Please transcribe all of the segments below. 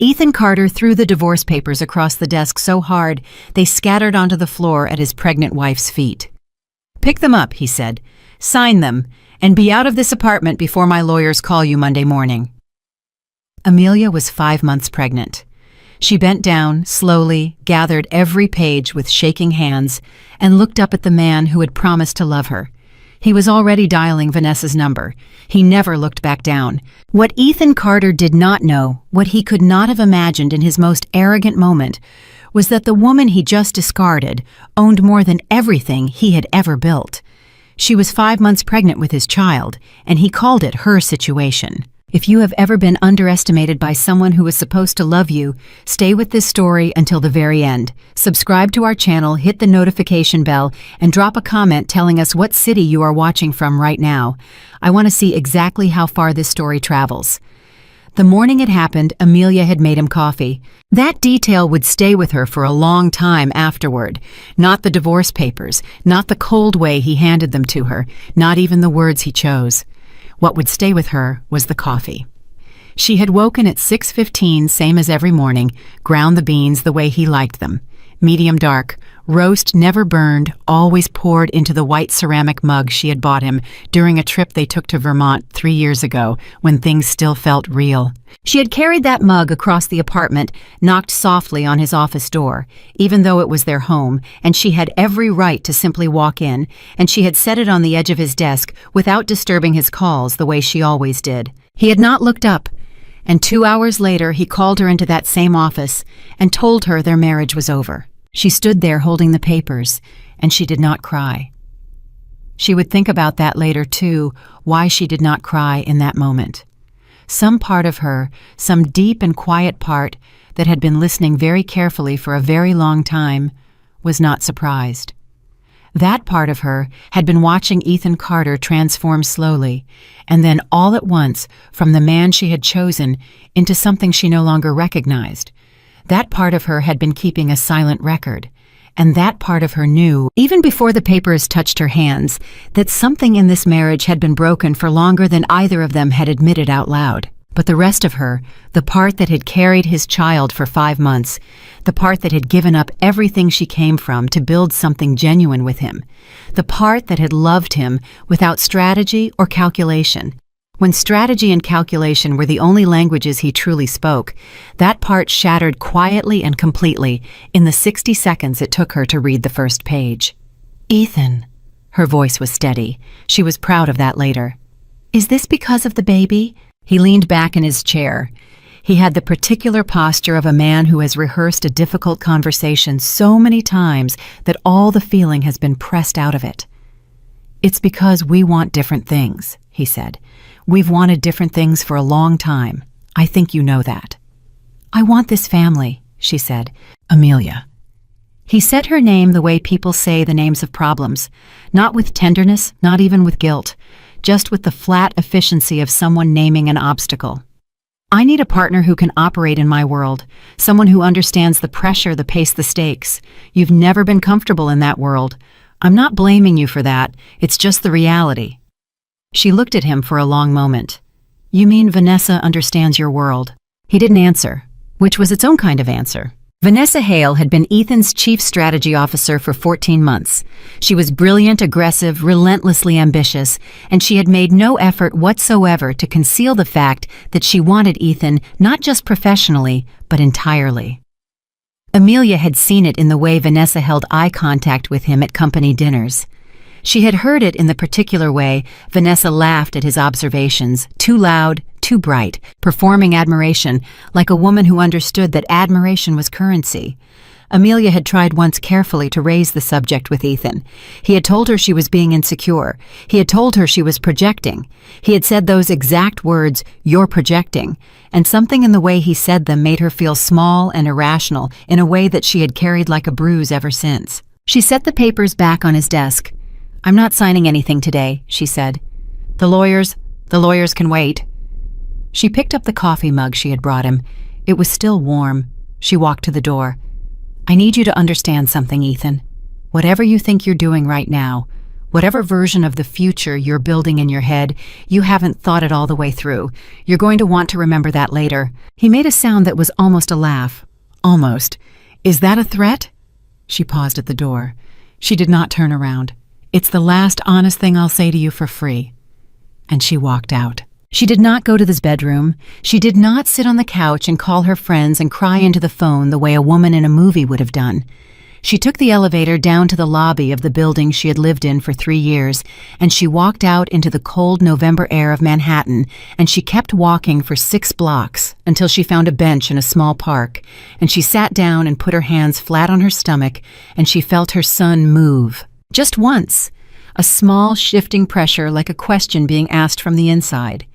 Ethan Carter threw the divorce papers across the desk so hard they scattered onto the floor at his pregnant wife's feet. "Pick them up," he said. "Sign them, and be out of this apartment before my lawyers call you Monday morning." Amelia was 5 months pregnant. She bent down, slowly, gathered every page with shaking hands, and looked up at the man who had promised to love her. He was already dialing Vanessa's number. He never looked back down. What Ethan Carter did not know, what he could not have imagined in his most arrogant moment, was that the woman he just discarded owned more than everything he had ever built. She was 5 months pregnant with his child, and he called it her situation. If you have ever been underestimated by someone who was supposed to love you, stay with this story until the very end. Subscribe to our channel, hit the notification bell, and drop a comment telling us what city you are watching from right now. I want to see exactly how far this story travels. The morning it happened, Amelia had made him coffee. That detail would stay with her for a long time afterward. Not the divorce papers, not the cold way he handed them to her, not even the words he chose. What would stay with her was the coffee. She had woken at 6:15, same as every morning, ground the beans the way he liked them. Medium dark, roast never burned, always poured into the white ceramic mug she had bought him during a trip they took to Vermont 3 years ago when things still felt real. She had carried that mug across the apartment, knocked softly on his office door, even though it was their home, and she had every right to simply walk in, and she had set it on the edge of his desk without disturbing his calls the way she always did. He had not looked up, and 2 hours later he called her into that same office and told her their marriage was over. She stood there holding the papers, and she did not cry. She would think about that later too, why she did not cry in that moment. Some part of her, some deep and quiet part that had been listening very carefully for a very long time, was not surprised. That part of her had been watching Ethan Carter transform slowly, and then all at once from the man she had chosen into something she no longer recognized. That part of her had been keeping a silent record, and that part of her knew, even before the papers touched her hands, that something in this marriage had been broken for longer than either of them had admitted out loud. But the rest of her, the part that had carried his child for 5 months, the part that had given up everything she came from to build something genuine with him, the part that had loved him without strategy or calculation, when strategy and calculation were the only languages he truly spoke, that part shattered quietly and completely in the 60 seconds it took her to read the first page. "Ethan," her voice was steady. She was proud of that later. "Is this because of the baby?" He leaned back in his chair. He had the particular posture of a man who has rehearsed a difficult conversation so many times that all the feeling has been pressed out of it. "It's because we want different things," he said. "We've wanted different things for a long time. I think you know that." "I want this family," she said. "Amelia." He said her name the way people say the names of problems, not with tenderness, not even with guilt, just with the flat efficiency of someone naming an obstacle. "I need a partner who can operate in my world, someone who understands the pressure, the pace, the stakes. You've never been comfortable in that world. I'm not blaming you for that, it's just the reality." She looked at him for a long moment. "You mean Vanessa understands your world?" He didn't answer, which was its own kind of answer. Vanessa Hale had been Ethan's chief strategy officer for 14 months. She was brilliant, aggressive, relentlessly ambitious, and she had made no effort whatsoever to conceal the fact that she wanted Ethan not just professionally, but entirely. Amelia had seen it in the way Vanessa held eye contact with him at company dinners. She had heard it in the particular way Vanessa laughed at his observations, too loud, too bright, performing admiration, like a woman who understood that admiration was currency. Amelia had tried once carefully to raise the subject with Ethan. He had told her she was being insecure. He had told her she was projecting. He had said those exact words, "You're projecting," and something in the way he said them made her feel small and irrational in a way that she had carried like a bruise ever since. She set the papers back on his desk. "I'm not signing anything today," she said. The lawyers can wait." She picked up the coffee mug she had brought him. It was still warm. She walked to the door. "I need you to understand something, Ethan. Whatever you think you're doing right now, Whatever version of the future you're building in your head, you haven't thought it all the way through. You're going to want to remember that later." He made a sound that was almost a laugh. Almost. "Is that a threat?" She paused at the door. She did not turn around. "It's the last honest thing I'll say to you for free." And she walked out. She did not go to this bedroom. She did not sit on the couch and call her friends and cry into the phone the way a woman in a movie would have done. She took the elevator down to the lobby of the building she had lived in for 3 years, and she walked out into the cold November air of Manhattan, and she kept walking for 6 blocks until she found a bench in a small park, and she sat down and put her hands flat on her stomach, and she felt her son move. Just once. A small shifting pressure like a question being asked from the inside.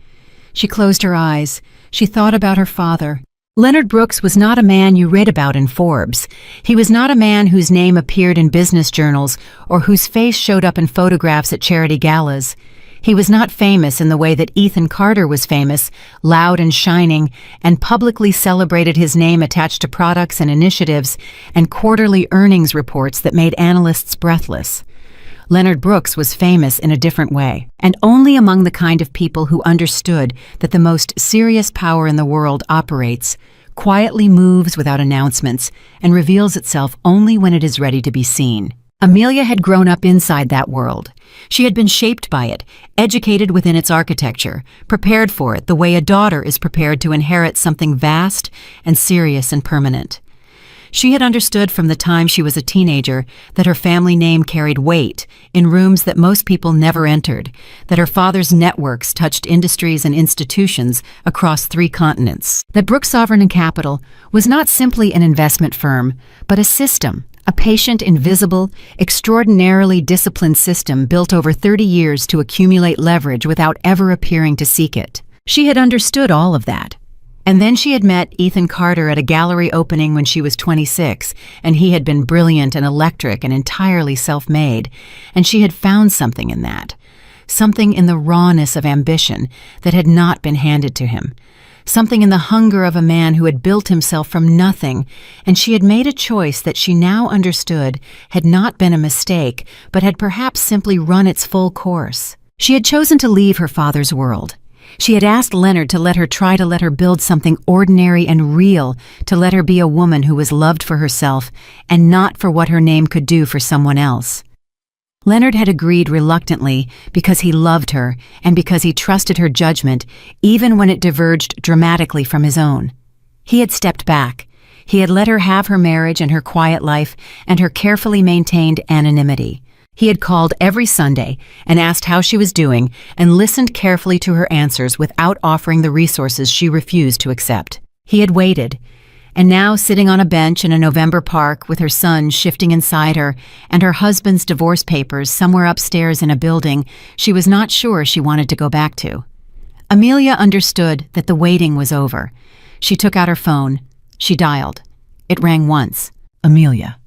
She closed her eyes. She thought about her father. Leonard Brooks was not a man you read about in Forbes. He was not a man whose name appeared in business journals or whose face showed up in photographs at charity galas. He was not famous in the way that Ethan Carter was famous, loud and shining, and publicly celebrated his name attached to products and initiatives and quarterly earnings reports that made analysts breathless. Leonard Brooks was famous in a different way, and only among the kind of people who understood that the most serious power in the world operates, quietly moves without announcements, and reveals itself only when it is ready to be seen. Amelia had grown up inside that world. She had been shaped by it, educated within its architecture, prepared for it the way a daughter is prepared to inherit something vast and serious and permanent. She had understood from the time she was a teenager that her family name carried weight in rooms that most people never entered, that her father's networks touched industries and institutions across 3 continents, that Brooks Sovereign and Capital was not simply an investment firm, but a system, a patient, invisible, extraordinarily disciplined system built over 30 years to accumulate leverage without ever appearing to seek it. She had understood all of that. And then she had met Ethan Carter at a gallery opening when she was 26, and he had been brilliant and electric and entirely self-made, and she had found something in that, something in the rawness of ambition that had not been handed to him, something in the hunger of a man who had built himself from nothing, and she had made a choice that she now understood had not been a mistake, but had perhaps simply run its full course. She had chosen to leave her father's world. She had asked Leonard to let her build something ordinary and real, to let her be a woman who was loved for herself and not for what her name could do for someone else. Leonard had agreed reluctantly because he loved her and because he trusted her judgment, even when it diverged dramatically from his own. He had stepped back. He had let her have her marriage and her quiet life and her carefully maintained anonymity. He had called every Sunday and asked how she was doing and listened carefully to her answers without offering the resources she refused to accept. He had waited, and now sitting on a bench in a November park with her son shifting inside her and her husband's divorce papers somewhere upstairs in a building she was not sure she wanted to go back to. Amelia understood that the waiting was over. She took out her phone. She dialed. It rang once. Amelia.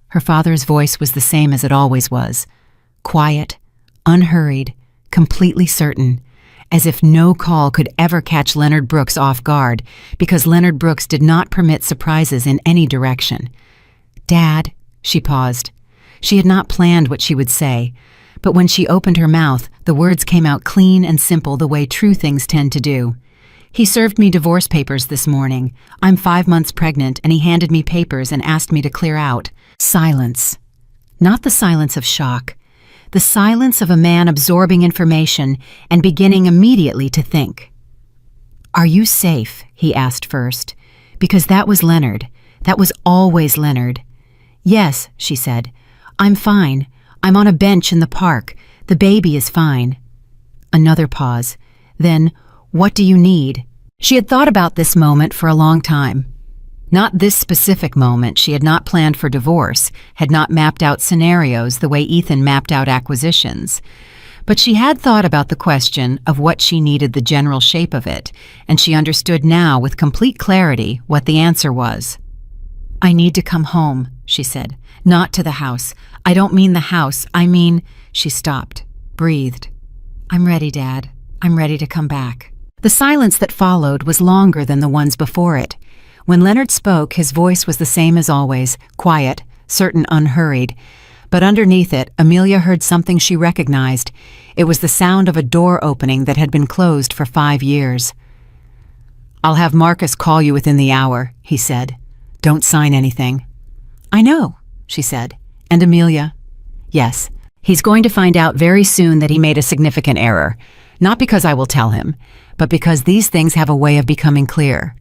Her father's voice was the same as it always was, quiet, unhurried, completely certain, as if no call could ever catch Leonard Brooks off guard, because Leonard Brooks did not permit surprises in any direction. "Dad," she paused. She had not planned what she would say, but when she opened her mouth, the words came out clean and simple the way true things tend to do. "He served me divorce papers this morning. I'm 5 months pregnant, and he handed me papers and asked me to clear out." Silence. Not the silence of shock. The silence of a man absorbing information and beginning immediately to think. "Are you safe?" he asked first. Because that was Leonard. That was always Leonard. "Yes," she said. "I'm fine. I'm on a bench in the park. The baby is fine." Another pause. Then, "What do you need?" She had thought about this moment for a long time. Not this specific moment. She had not planned for divorce, had not mapped out scenarios the way Ethan mapped out acquisitions. But she had thought about the question of what she needed, the general shape of it, and she understood now with complete clarity what the answer was. "I need to come home," she said. "Not to the house. I don't mean the house. I mean—" She stopped, breathed. "I'm ready, Dad. I'm ready to come back." The silence that followed was longer than the ones before it. When Leonard spoke, his voice was the same as always, quiet, certain, unhurried. But underneath it, Amelia heard something she recognized. It was the sound of a door opening that had been closed for 5 years. "I'll have Marcus call you within the hour," he said. "Don't sign anything." "I know," she said. "And Amelia?" "Yes. He's going to find out very soon that he made a significant error. Not because I will tell him, but because these things have a way of becoming clear."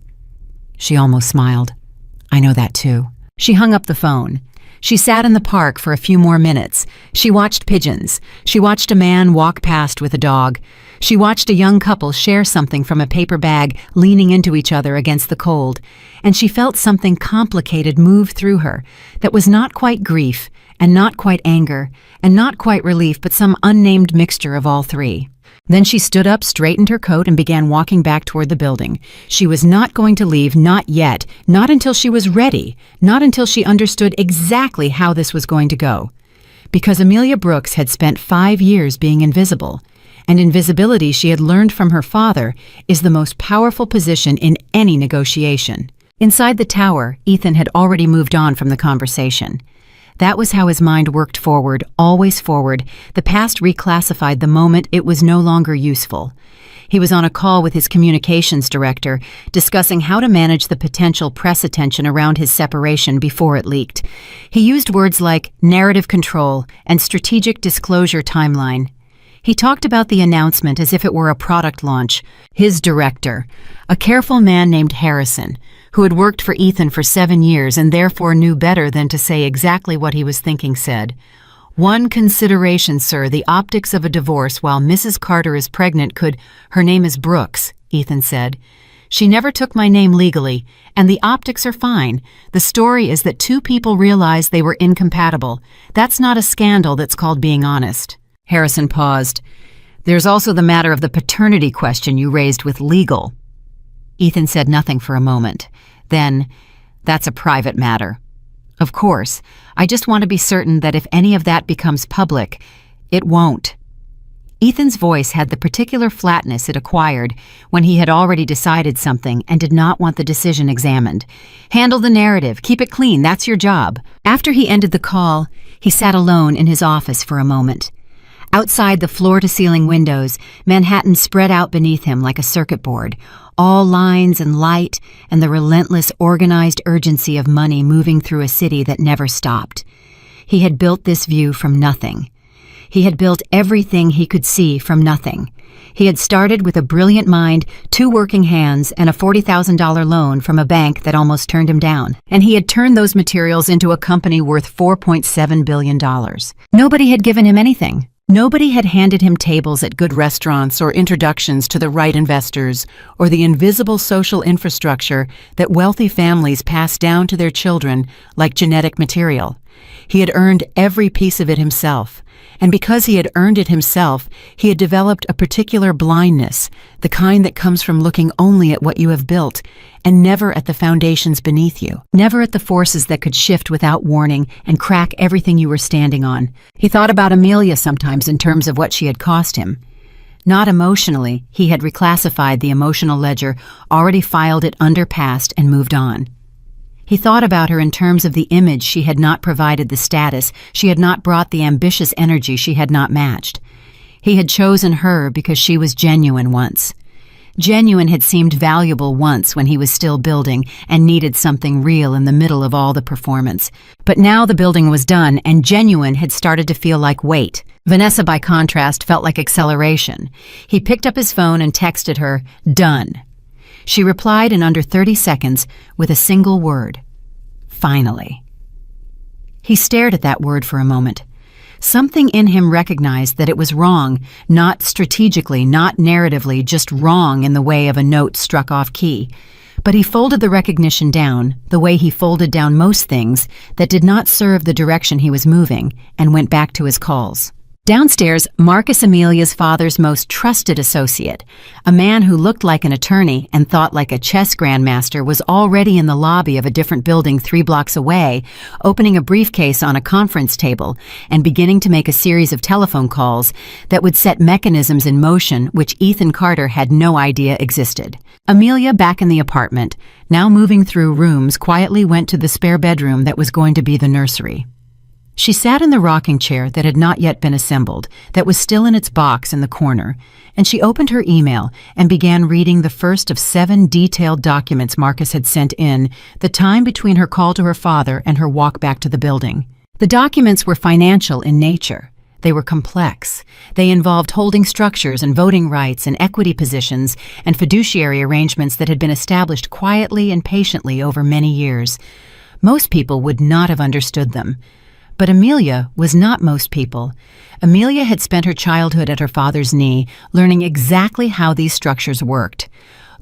She almost smiled. "I know that too." She hung up the phone. She sat in the park for a few more minutes. She watched pigeons. She watched a man walk past with a dog. She watched a young couple share something from a paper bag, leaning into each other against the cold. And she felt something complicated move through her that was not quite grief, and not quite anger, and not quite relief, but some unnamed mixture of all three. Then she stood up, straightened her coat, and began walking back toward the building. She was not going to leave, not yet, not until she was ready, not until she understood exactly how this was going to go. Because Amelia Brooks had spent 5 years being invisible, and invisibility, she had learned from her father, is the most powerful position in any negotiation. Inside the tower, Ethan had already moved on from the conversation. That was how his mind worked forward, always forward. The past reclassified the moment it was no longer useful. He was on a call with his communications director, discussing how to manage the potential press attention around his separation before it leaked. He used words like narrative control and strategic disclosure timeline. He talked about the announcement as if it were a product launch. His director, a careful man named Harrison, who had worked for Ethan for 7 years and therefore knew better than to say exactly what he was thinking, said, "One consideration, sir, the optics of a divorce while Mrs. Carter is pregnant could—" "Her name is Brooks," Ethan said. "She never took my name legally, and the optics are fine. The story is that 2 people realized they were incompatible. That's not a scandal that's called being honest." Harrison paused. "There's also the matter of the paternity question you raised with legal." Ethan said nothing for a moment. Then, "That's a private matter." "Of course. I just want to be certain that if any of that becomes public, it won't." Ethan's voice had the particular flatness it acquired when he had already decided something and did not want the decision examined. "Handle the narrative. Keep it clean. That's your job." After he ended the call, he sat alone in his office for a moment. Outside the floor-to-ceiling windows, Manhattan spread out beneath him like a circuit board, all lines and light and the relentless organized urgency of money moving through a city that never stopped. He had built this view from nothing. He had built everything he could see from nothing. He had started with a brilliant mind, 2 working hands, and a $40,000 loan from a bank that almost turned him down. And he had turned those materials into a company worth $4.7 billion. Nobody had given him anything. Nobody had handed him tables at good restaurants or introductions to the right investors or the invisible social infrastructure that wealthy families pass down to their children like genetic material. He had earned every piece of it himself, and because he had earned it himself, he had developed a particular blindness, the kind that comes from looking only at what you have built and never at the foundations beneath you, never at the forces that could shift without warning and crack everything you were standing on. He thought about Amelia sometimes in terms of what she had cost him. Not emotionally, he had reclassified the emotional ledger, already filed it under past and moved on. He thought about her in terms of the image she had not provided, the status she had not brought, the ambitious energy she had not matched. He had chosen her because she was genuine once. Genuine had seemed valuable once when he was still building and needed something real in the middle of all the performance. But now the building was done and genuine had started to feel like weight. Vanessa, by contrast, felt like acceleration. He picked up his phone and texted her, "Done." She replied in under 30 seconds with a single word, "Finally." He stared at that word for a moment. Something in him recognized that it was wrong, not strategically, not narratively, just wrong in the way of a note struck off key. But he folded the recognition down, the way he folded down most things that did not serve the direction he was moving, and went back to his calls. Downstairs, Marcus, Amelia's father's most trusted associate, a man who looked like an attorney and thought like a chess grandmaster, was already in the lobby of a different building 3 blocks away, opening a briefcase on a conference table and beginning to make a series of telephone calls that would set mechanisms in motion which Ethan Carter had no idea existed. Amelia, back in the apartment, now moving through rooms, quietly went to the spare bedroom that was going to be the nursery. She sat in the rocking chair that had not yet been assembled, that was still in its box in the corner, and she opened her email and began reading the first of 7 detailed documents Marcus had sent in, the time between her call to her father and her walk back to the building. The documents were financial in nature. They were complex. They involved holding structures and voting rights and equity positions and fiduciary arrangements that had been established quietly and patiently over many years. Most people would not have understood them. But Amelia was not most people. Amelia had spent her childhood at her father's knee, learning exactly how these structures worked.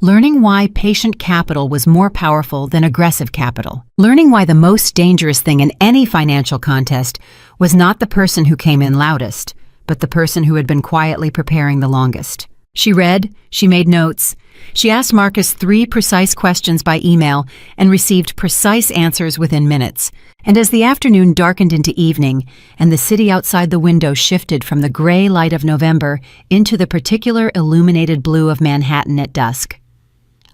Learning why patient capital was more powerful than aggressive capital. Learning why the most dangerous thing in any financial contest was not the person who came in loudest, but the person who had been quietly preparing the longest. She read, she made notes. She asked Marcus 3 precise questions by email and received precise answers within minutes. And as the afternoon darkened into evening and the city outside the window shifted from the gray light of November into the particular illuminated blue of Manhattan at dusk,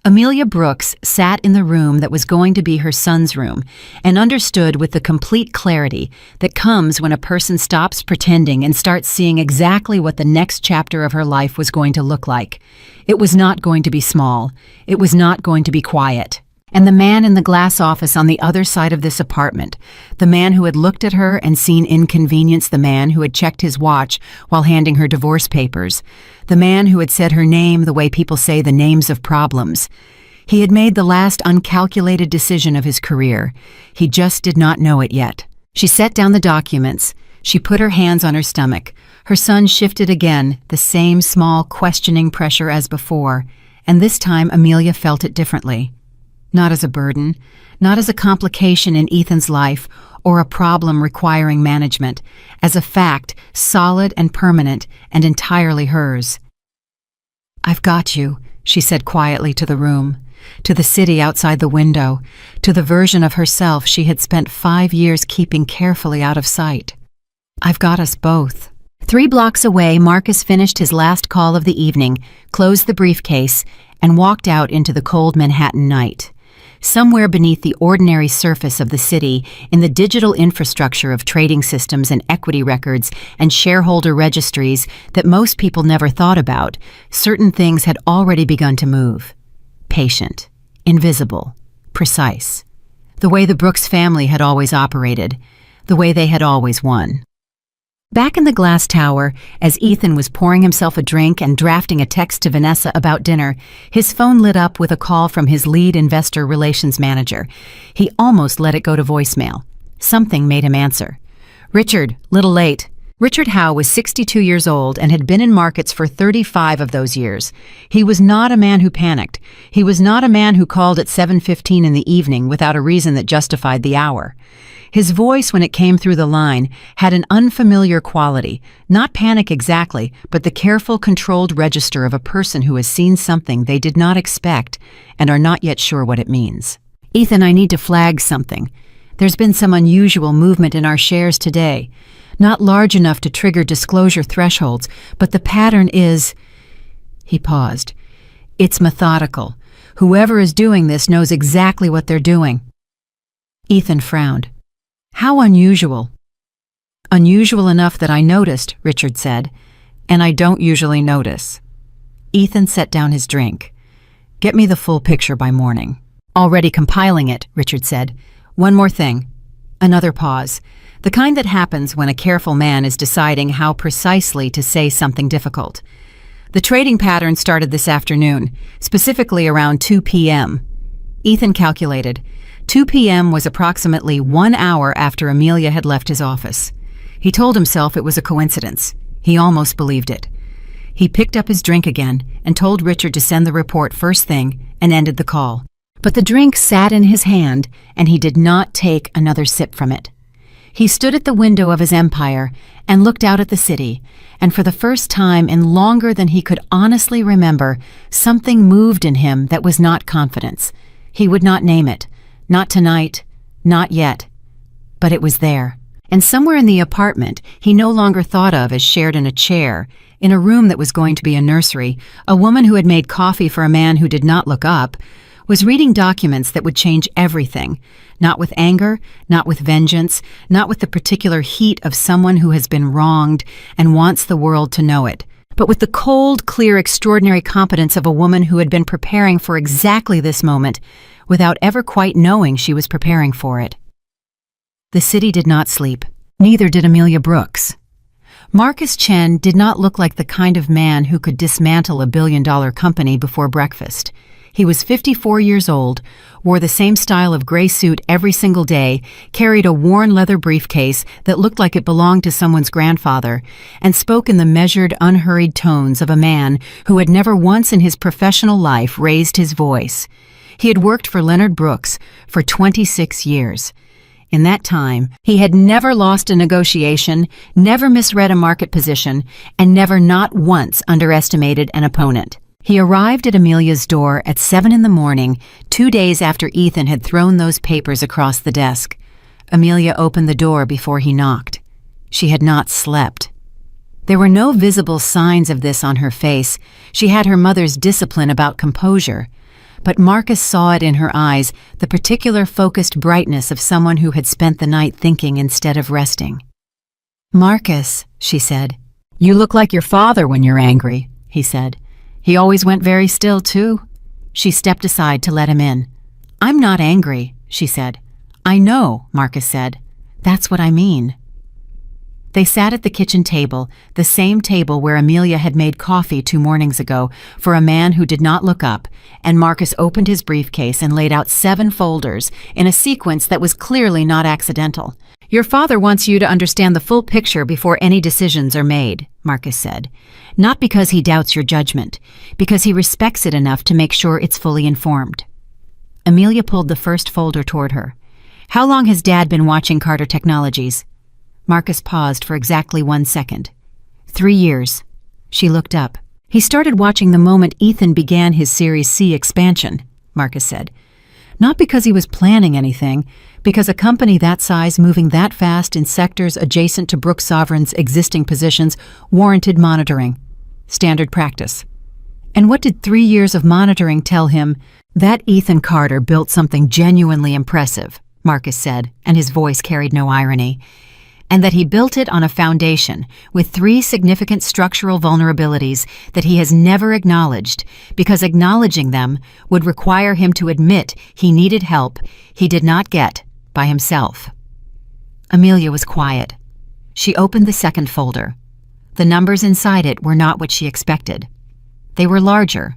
Amelia Brooks sat in the room that was going to be her son's room and understood with the complete clarity that comes when a person stops pretending and starts seeing exactly what the next chapter of her life was going to look like. It was not going to be small. It was not going to be quiet. And the man in the glass office on the other side of this apartment, the man who had looked at her and seen inconvenience, the man who had checked his watch while handing her divorce papers, the man who had said her name the way people say the names of problems. He had made the last uncalculated decision of his career. He just did not know it yet. She set down the documents. She put her hands on her stomach. Her son shifted again, the same small, questioning pressure as before, and this time Amelia felt it differently. Not as a burden, not as a complication in Ethan's life or a problem requiring management, as a fact, solid and permanent and entirely hers. "I've got you," she said quietly to the room, to the city outside the window, to the version of herself she had spent 5 years keeping carefully out of sight. "I've got us both." 3 blocks away, Marcus finished his last call of the evening, closed the briefcase, and walked out into the cold Manhattan night. Somewhere beneath the ordinary surface of the city, in the digital infrastructure of trading systems and equity records and shareholder registries that most people never thought about, certain things had already begun to move. Patient, invisible, precise. The way the Brooks family had always operated, the way they had always won. Back in the glass tower, as Ethan was pouring himself a drink and drafting a text to Vanessa about dinner, his phone lit up with a call from his lead investor relations manager. He almost let it go to voicemail. Something made him answer. "Richard, little late." Richard Howe was 62 years old and had been in markets for 35 of those years. He was not a man who panicked. He was not a man who called at 7:15 in the evening without a reason that justified the hour. His voice, when it came through the line, had an unfamiliar quality, not panic exactly, but the careful, controlled register of a person who has seen something they did not expect and are not yet sure what it means. "Ethan, I need to flag something. There's been some unusual movement in our shares today. Not large enough to trigger disclosure thresholds, but the pattern is..." He paused. "It's methodical. Whoever is doing this knows exactly what they're doing." Ethan frowned. "How unusual?" "Unusual enough that I noticed," Richard said, "and I don't usually notice." Ethan set down his drink. "Get me the full picture by morning." "Already compiling it," Richard said. "One more thing." Another pause, the kind that happens when a careful man is deciding how precisely to say something difficult. "The trading pattern started this afternoon, specifically around 2 p.m. Ethan calculated. 2 p.m. was approximately 1 hour after Amelia had left his office. He told himself it was a coincidence. He almost believed it. He picked up his drink again and told Richard to send the report first thing and ended the call. But the drink sat in his hand and he did not take another sip from it. He stood at the window of his empire and looked out at the city, and for the first time in longer than he could honestly remember, something moved in him that was not confidence. He would not name it. Not tonight, not yet. But it was there. And somewhere in the apartment he no longer thought of as shared in a chair, in a room that was going to be a nursery, a woman who had made coffee for a man who did not look up, was reading documents that would change everything, not with anger, not with vengeance, not with the particular heat of someone who has been wronged and wants the world to know it, but with the cold, clear, extraordinary competence of a woman who had been preparing for exactly this moment without ever quite knowing she was preparing for it. The city did not sleep. Neither did Amelia Brooks. Marcus Chen did not look like the kind of man who could dismantle a billion-dollar company before breakfast. He was 54 years old, wore the same style of gray suit every single day, carried a worn leather briefcase that looked like it belonged to someone's grandfather, and spoke in the measured, unhurried tones of a man who had never once in his professional life raised his voice. He had worked for Leonard Brooks for 26 years. In that time, he had never lost a negotiation, never misread a market position, and never not once underestimated an opponent. He arrived at Amelia's door at 7 in the morning, 2 days after Ethan had thrown those papers across the desk. Amelia opened the door before he knocked. She had not slept. There were no visible signs of this on her face. She had her mother's discipline about composure. But Marcus saw it in her eyes, the particular focused brightness of someone who had spent the night thinking instead of resting. "Marcus," she said. "You look like your father when you're angry," he said. "He always went very still, too." She stepped aside to let him in. "I'm not angry," she said. "I know," Marcus said. "That's what I mean." They sat at the kitchen table, the same table where Amelia had made coffee 2 mornings ago for a man who did not look up, and Marcus opened his briefcase and laid out 7 folders in a sequence that was clearly not accidental. "Your father wants you to understand the full picture before any decisions are made," Marcus said. "Not because he doubts your judgment, because he respects it enough to make sure it's fully informed." Amelia pulled the first folder toward her. "How long has Dad been watching Carter Technologies?" Marcus paused for exactly 1 second. 3 years. She looked up. "He started watching the moment Ethan began his Series C expansion," Marcus said. "Not because he was planning anything, because a company that size moving that fast in sectors adjacent to Brooks Sovereign's existing positions warranted monitoring. Standard practice. And what did 3 years of monitoring tell him? That Ethan Carter built something genuinely impressive," Marcus said, and his voice carried no irony. "And that he built it on a foundation with 3 significant structural vulnerabilities that he has never acknowledged, because acknowledging them would require him to admit he needed help he did not get by himself." Amelia was quiet. She opened the second folder. The numbers inside it were not what she expected. They were larger,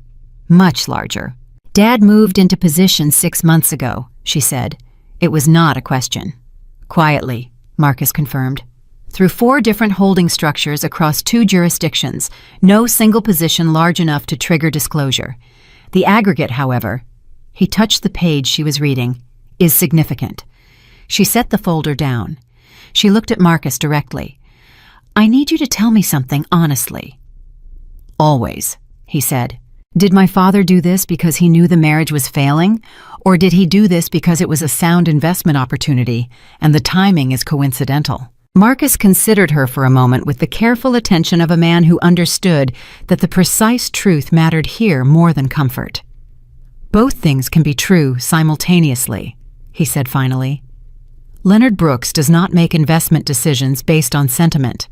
much larger. "Dad moved into position 6 months ago," she said. It was not a question. "Quietly," Marcus confirmed. "Through 4 different holding structures across 2 jurisdictions, no single position large enough to trigger disclosure. The aggregate, however," he touched the page she was reading, "is significant." She set the folder down. She looked at Marcus directly. "I need you to tell me something honestly." "Always," he said. "Did my father do this because he knew the marriage was failing? Or did he do this because it was a sound investment opportunity, and the timing is coincidental?" Marcus considered her for a moment with the careful attention of a man who understood that the precise truth mattered here more than comfort. "Both things can be true simultaneously," he said finally. "Leonard Brooks does not make investment decisions based on sentiment.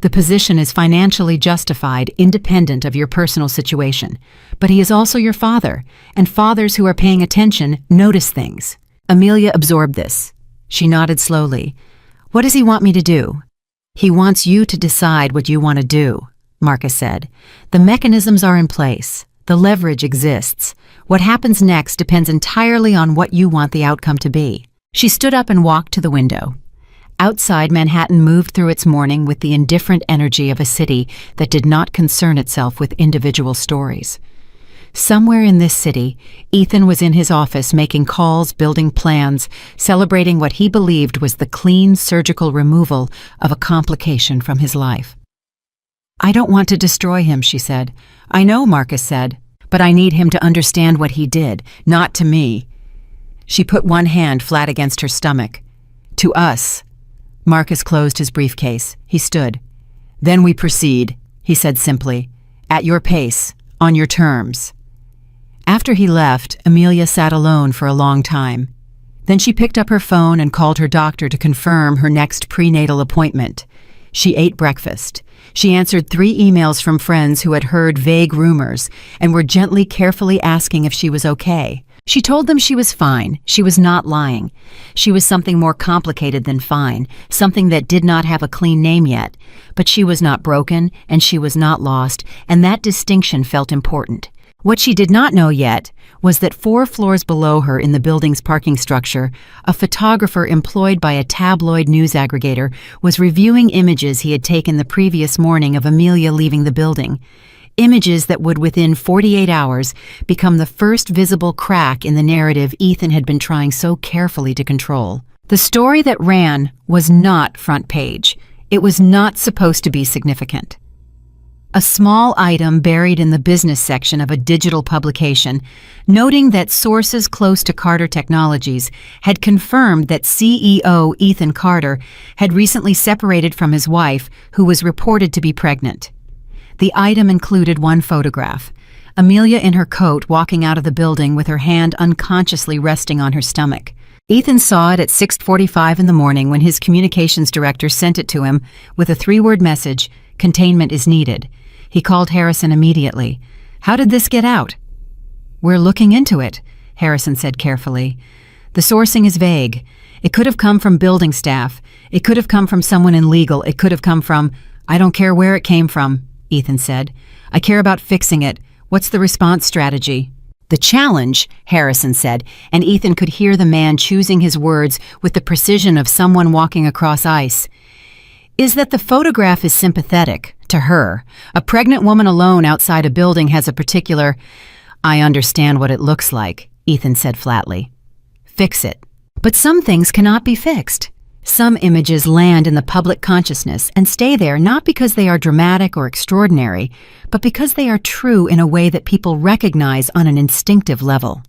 The position is financially justified, independent of your personal situation. But he is also your father, and fathers who are paying attention notice things." Amelia absorbed this. She nodded slowly. "What does he want me to do?" "He wants you to decide what you want to do," Marcus said. "The mechanisms are in place. The leverage exists. What happens next depends entirely on what you want the outcome to be." She stood up and walked to the window. Outside, Manhattan moved through its morning with the indifferent energy of a city that did not concern itself with individual stories. Somewhere in this city, Ethan was in his office making calls, building plans, celebrating what he believed was the clean surgical removal of a complication from his life. "I don't want to destroy him," she said. "I know," Marcus said, "but I need him to understand what he did, not to me." She put one hand flat against her stomach. "To us." Marcus closed his briefcase. He stood. "Then we proceed," he said simply. "At your pace, on your terms." After he left, Amelia sat alone for a long time. Then she picked up her phone and called her doctor to confirm her next prenatal appointment. She ate breakfast. She answered 3 emails from friends who had heard vague rumors and were gently, carefully asking if she was okay. She told them she was fine. She was not lying. She was something more complicated than fine, something that did not have a clean name yet. But she was not broken, and she was not lost, and that distinction felt important. What she did not know yet was that 4 floors below her in the building's parking structure, a photographer employed by a tabloid news aggregator was reviewing images he had taken the previous morning of Amelia leaving the building. Images that would within 48 hours become the first visible crack in the narrative Ethan had been trying so carefully to control. The story that ran was not front page. It was not supposed to be significant. A small item buried in the business section of a digital publication, noting that sources close to Carter Technologies had confirmed that CEO Ethan Carter had recently separated from his wife, who was reported to be pregnant. The item included 1 photograph, Amelia in her coat walking out of the building with her hand unconsciously resting on her stomach. Ethan saw it at 6:45 in the morning when his communications director sent it to him with a 3-word message, "Containment is needed." He called Harrison immediately. "How did this get out?" "We're looking into it," Harrison said carefully. "The sourcing is vague. It could have come from building staff. It could have come from someone in legal. It could have come from—" "I don't care where it came from," Ethan said. "I care about fixing it. What's the response strategy?" "The challenge," Harrison said, and Ethan could hear the man choosing his words with the precision of someone walking across ice, "is that the photograph is sympathetic to her. A pregnant woman alone outside a building has a particular—" "I understand what it looks like," Ethan said flatly. "Fix it." "But some things cannot be fixed. Some images land in the public consciousness and stay there not because they are dramatic or extraordinary, but because they are true in a way that people recognize on an instinctive level.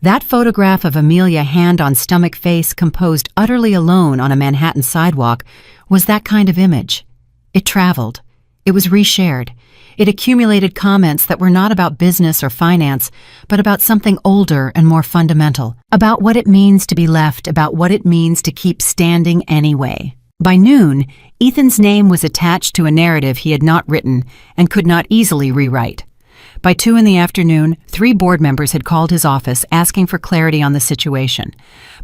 That photograph of Amelia hand on stomach face composed utterly alone on a Manhattan sidewalk was that kind of image. It traveled. It was reshared. It accumulated comments that were not about business or finance, but about something older and more fundamental, about what it means to be left, about what it means to keep standing anyway. By noon, Ethan's name was attached to a narrative he had not written and could not easily rewrite. By 2 in the afternoon, 3 board members had called his office asking for clarity on the situation.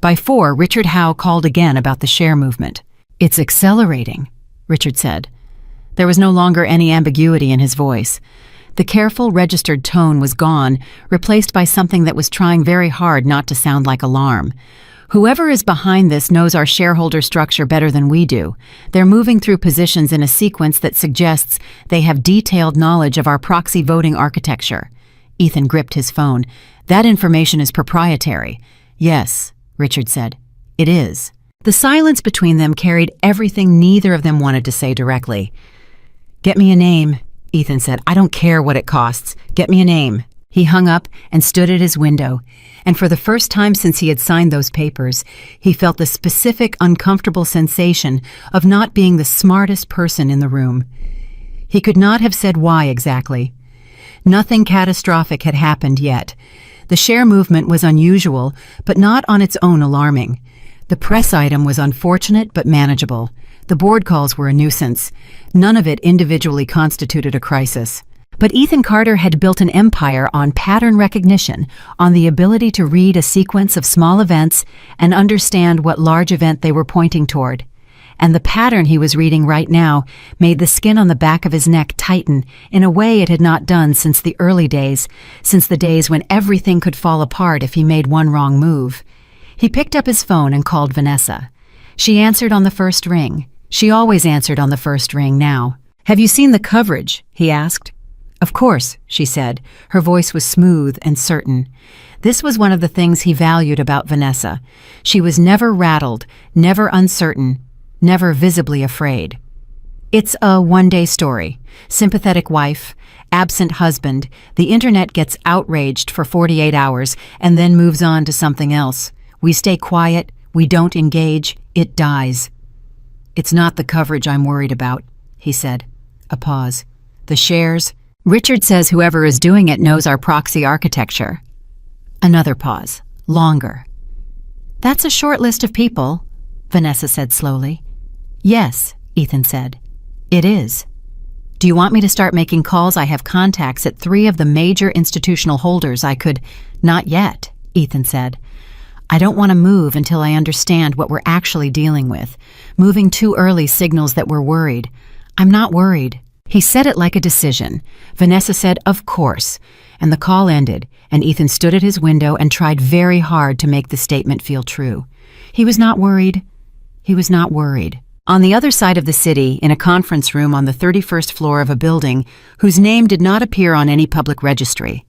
By 4, Richard Howe called again about the share movement. "It's accelerating," Richard said. There was no longer any ambiguity in his voice. The careful, registered tone was gone, replaced by something that was trying very hard not to sound like alarm. "Whoever is behind this knows our shareholder structure better than we do. They're moving through positions in a sequence that suggests they have detailed knowledge of our proxy voting architecture." Ethan gripped his phone. "That information is proprietary." "Yes," Richard said. "It is." The silence between them carried everything neither of them wanted to say directly. "Get me a name," Ethan said. "I don't care what it costs. Get me a name." He hung up and stood at his window, and for the first time since he had signed those papers, he felt the specific, uncomfortable sensation of not being the smartest person in the room. He could not have said why exactly. Nothing catastrophic had happened yet. The share movement was unusual, but not on its own alarming. The press item was unfortunate but manageable. The board calls were a nuisance. None of it individually constituted a crisis. But Ethan Carter had built an empire on pattern recognition, on the ability to read a sequence of small events and understand what large event they were pointing toward. And the pattern he was reading right now made the skin on the back of his neck tighten in a way it had not done since the early days, since the days when everything could fall apart if he made one wrong move. He picked up his phone and called Vanessa. She answered on the first ring. She always answered on the first ring now. "Have you seen the coverage?" he asked. "Of course," she said. Her voice was smooth and certain. This was one of the things he valued about Vanessa. She was never rattled, never uncertain, never visibly afraid. "It's a one-day story. Sympathetic wife, absent husband. The internet gets outraged for 48 hours and then moves on to something else. We stay quiet. We don't engage. It dies." "It's not the coverage I'm worried about," he said. A pause. "The shares?" Richard says whoever is doing it knows our proxy architecture. Another pause. Longer. That's a short list of people, Vanessa said slowly. Yes, Ethan said. It is. Do you want me to start making calls? I have contacts at 3 of the major institutional holders. I could— Not yet, Ethan said. I don't want to move until I understand what we're actually dealing with. Moving too early signals that we're worried. I'm not worried. He said it like a decision. Vanessa said, of course. And the call ended, and Ethan stood at his window and tried very hard to make the statement feel true. He was not worried. He was not worried. On the other side of the city, in a conference room on the 31st floor of a building whose name did not appear on any public registry,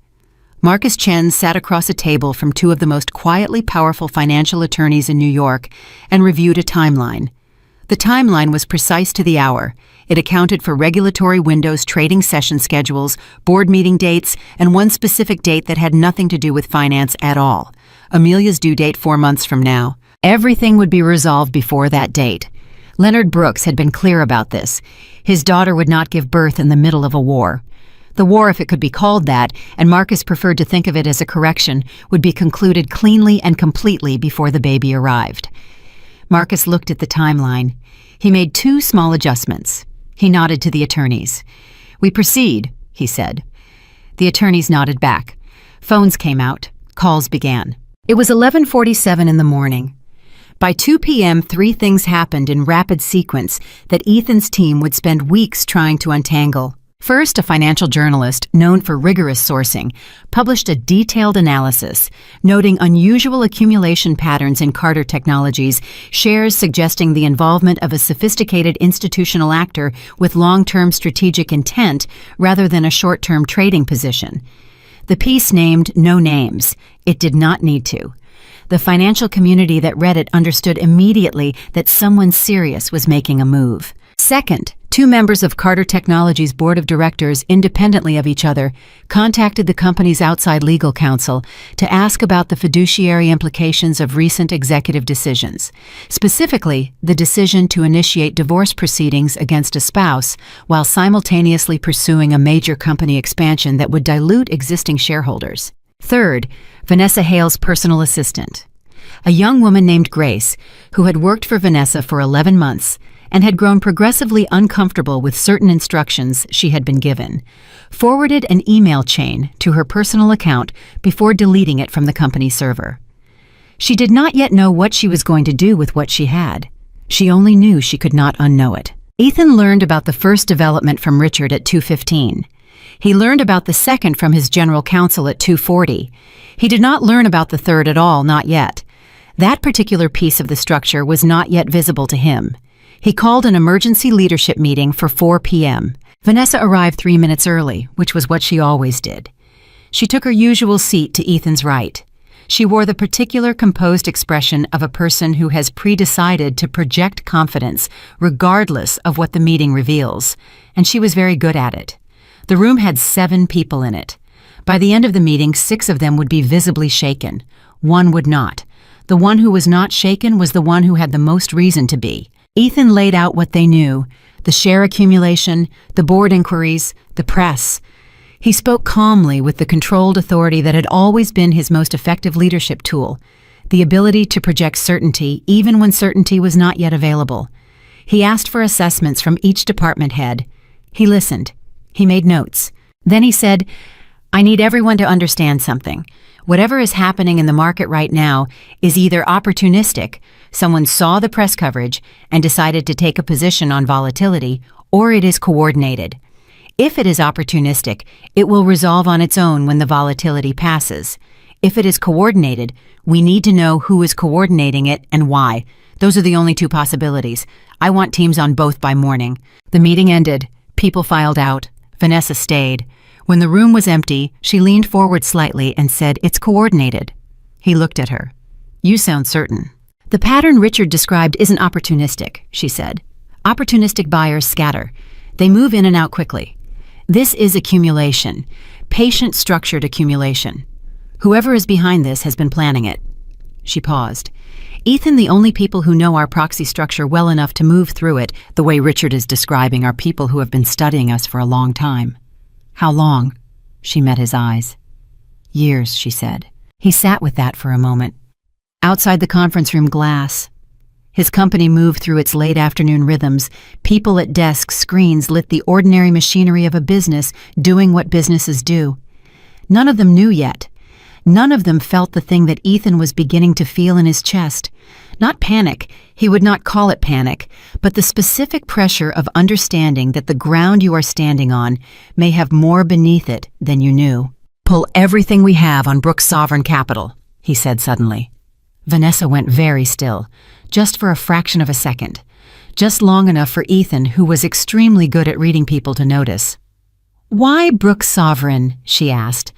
Marcus Chen sat across a table from 2 of the most quietly powerful financial attorneys in New York and reviewed a timeline. The timeline was precise to the hour. It accounted for regulatory windows, trading session schedules, board meeting dates, and one specific date that had nothing to do with finance at all. Amelia's due date 4 months from now. Everything would be resolved before that date. Leonard Brooks had been clear about this. His daughter would not give birth in the middle of a war. The war, if it could be called that, and Marcus preferred to think of it as a correction, would be concluded cleanly and completely before the baby arrived. Marcus looked at the timeline. He made 2 small adjustments. He nodded to the attorneys. We proceed, he said. The attorneys nodded back. Phones came out. Calls began. It was 11:47 in the morning. By 2 p.m., 3 things happened in rapid sequence that Ethan's team would spend weeks trying to untangle. First, a financial journalist, known for rigorous sourcing, published a detailed analysis, noting unusual accumulation patterns in Carter Technologies, shares suggesting the involvement of a sophisticated institutional actor with long-term strategic intent rather than a short-term trading position. The piece named no names. It did not need to. The financial community that read it understood immediately that someone serious was making a move. Second, 2 members of Carter Technologies' board of directors, independently of each other, contacted the company's outside legal counsel to ask about the fiduciary implications of recent executive decisions, specifically the decision to initiate divorce proceedings against a spouse while simultaneously pursuing a major company expansion that would dilute existing shareholders. Third, Vanessa Hale's personal assistant, a young woman named Grace, who had worked for Vanessa for 11 months and had grown progressively uncomfortable with certain instructions she had been given, forwarded an email chain to her personal account before deleting it from the company server. She did not yet know what she was going to do with what she had. She only knew she could not unknow it. Ethan learned about the first development from Richard at 2:15. He learned about the second from his general counsel at 2:40. He did not learn about the third at all, not yet. That particular piece of the structure was not yet visible to him. He called an emergency leadership meeting for 4 p.m. Vanessa arrived 3 minutes early, which was what she always did. She took her usual seat to Ethan's right. She wore the particular composed expression of a person who has pre-decided to project confidence regardless of what the meeting reveals, and she was very good at it. The room had 7 people in it. By the end of the meeting, 6 of them would be visibly shaken. 1 would not. The one who was not shaken was the one who had the most reason to be. Ethan laid out what they knew: the share accumulation, the board inquiries, the press. He spoke calmly with the controlled authority that had always been his most effective leadership tool, the ability to project certainty even when certainty was not yet available. He asked for assessments from each department head. He listened. He made notes. Then he said, I need everyone to understand something. Whatever is happening in the market right now is either opportunistic, someone saw the press coverage and decided to take a position on volatility, or it is coordinated. If it is opportunistic, it will resolve on its own when the volatility passes. If it is coordinated, we need to know who is coordinating it and why. Those are the only 2 possibilities. I want teams on both by morning. The meeting ended. People filed out. Vanessa stayed. When the room was empty, she leaned forward slightly and said, It's coordinated. He looked at her. You sound certain. The pattern Richard described isn't opportunistic, she said. Opportunistic buyers scatter. They move in and out quickly. This is accumulation, patient structured accumulation. Whoever is behind this has been planning it. She paused. Ethan, the only people who know our proxy structure well enough to move through it the way Richard is describing are people who have been studying us for a long time. How long? She met his eyes. Years, she said. He sat with that for a moment. Outside the conference room glass, his company moved through its late afternoon rhythms. People at desks, screens lit the ordinary machinery of a business doing what businesses do. None of them knew yet. None of them felt the thing that Ethan was beginning to feel in his chest. Not panic, he would not call it panic, but the specific pressure of understanding that the ground you are standing on may have more beneath it than you knew. Pull everything we have on Brooks Sovereign Capital, he said suddenly. Vanessa went very still, just for a fraction of a second, just long enough for Ethan, who was extremely good at reading people, to notice. Why Brooks Sovereign? She asked.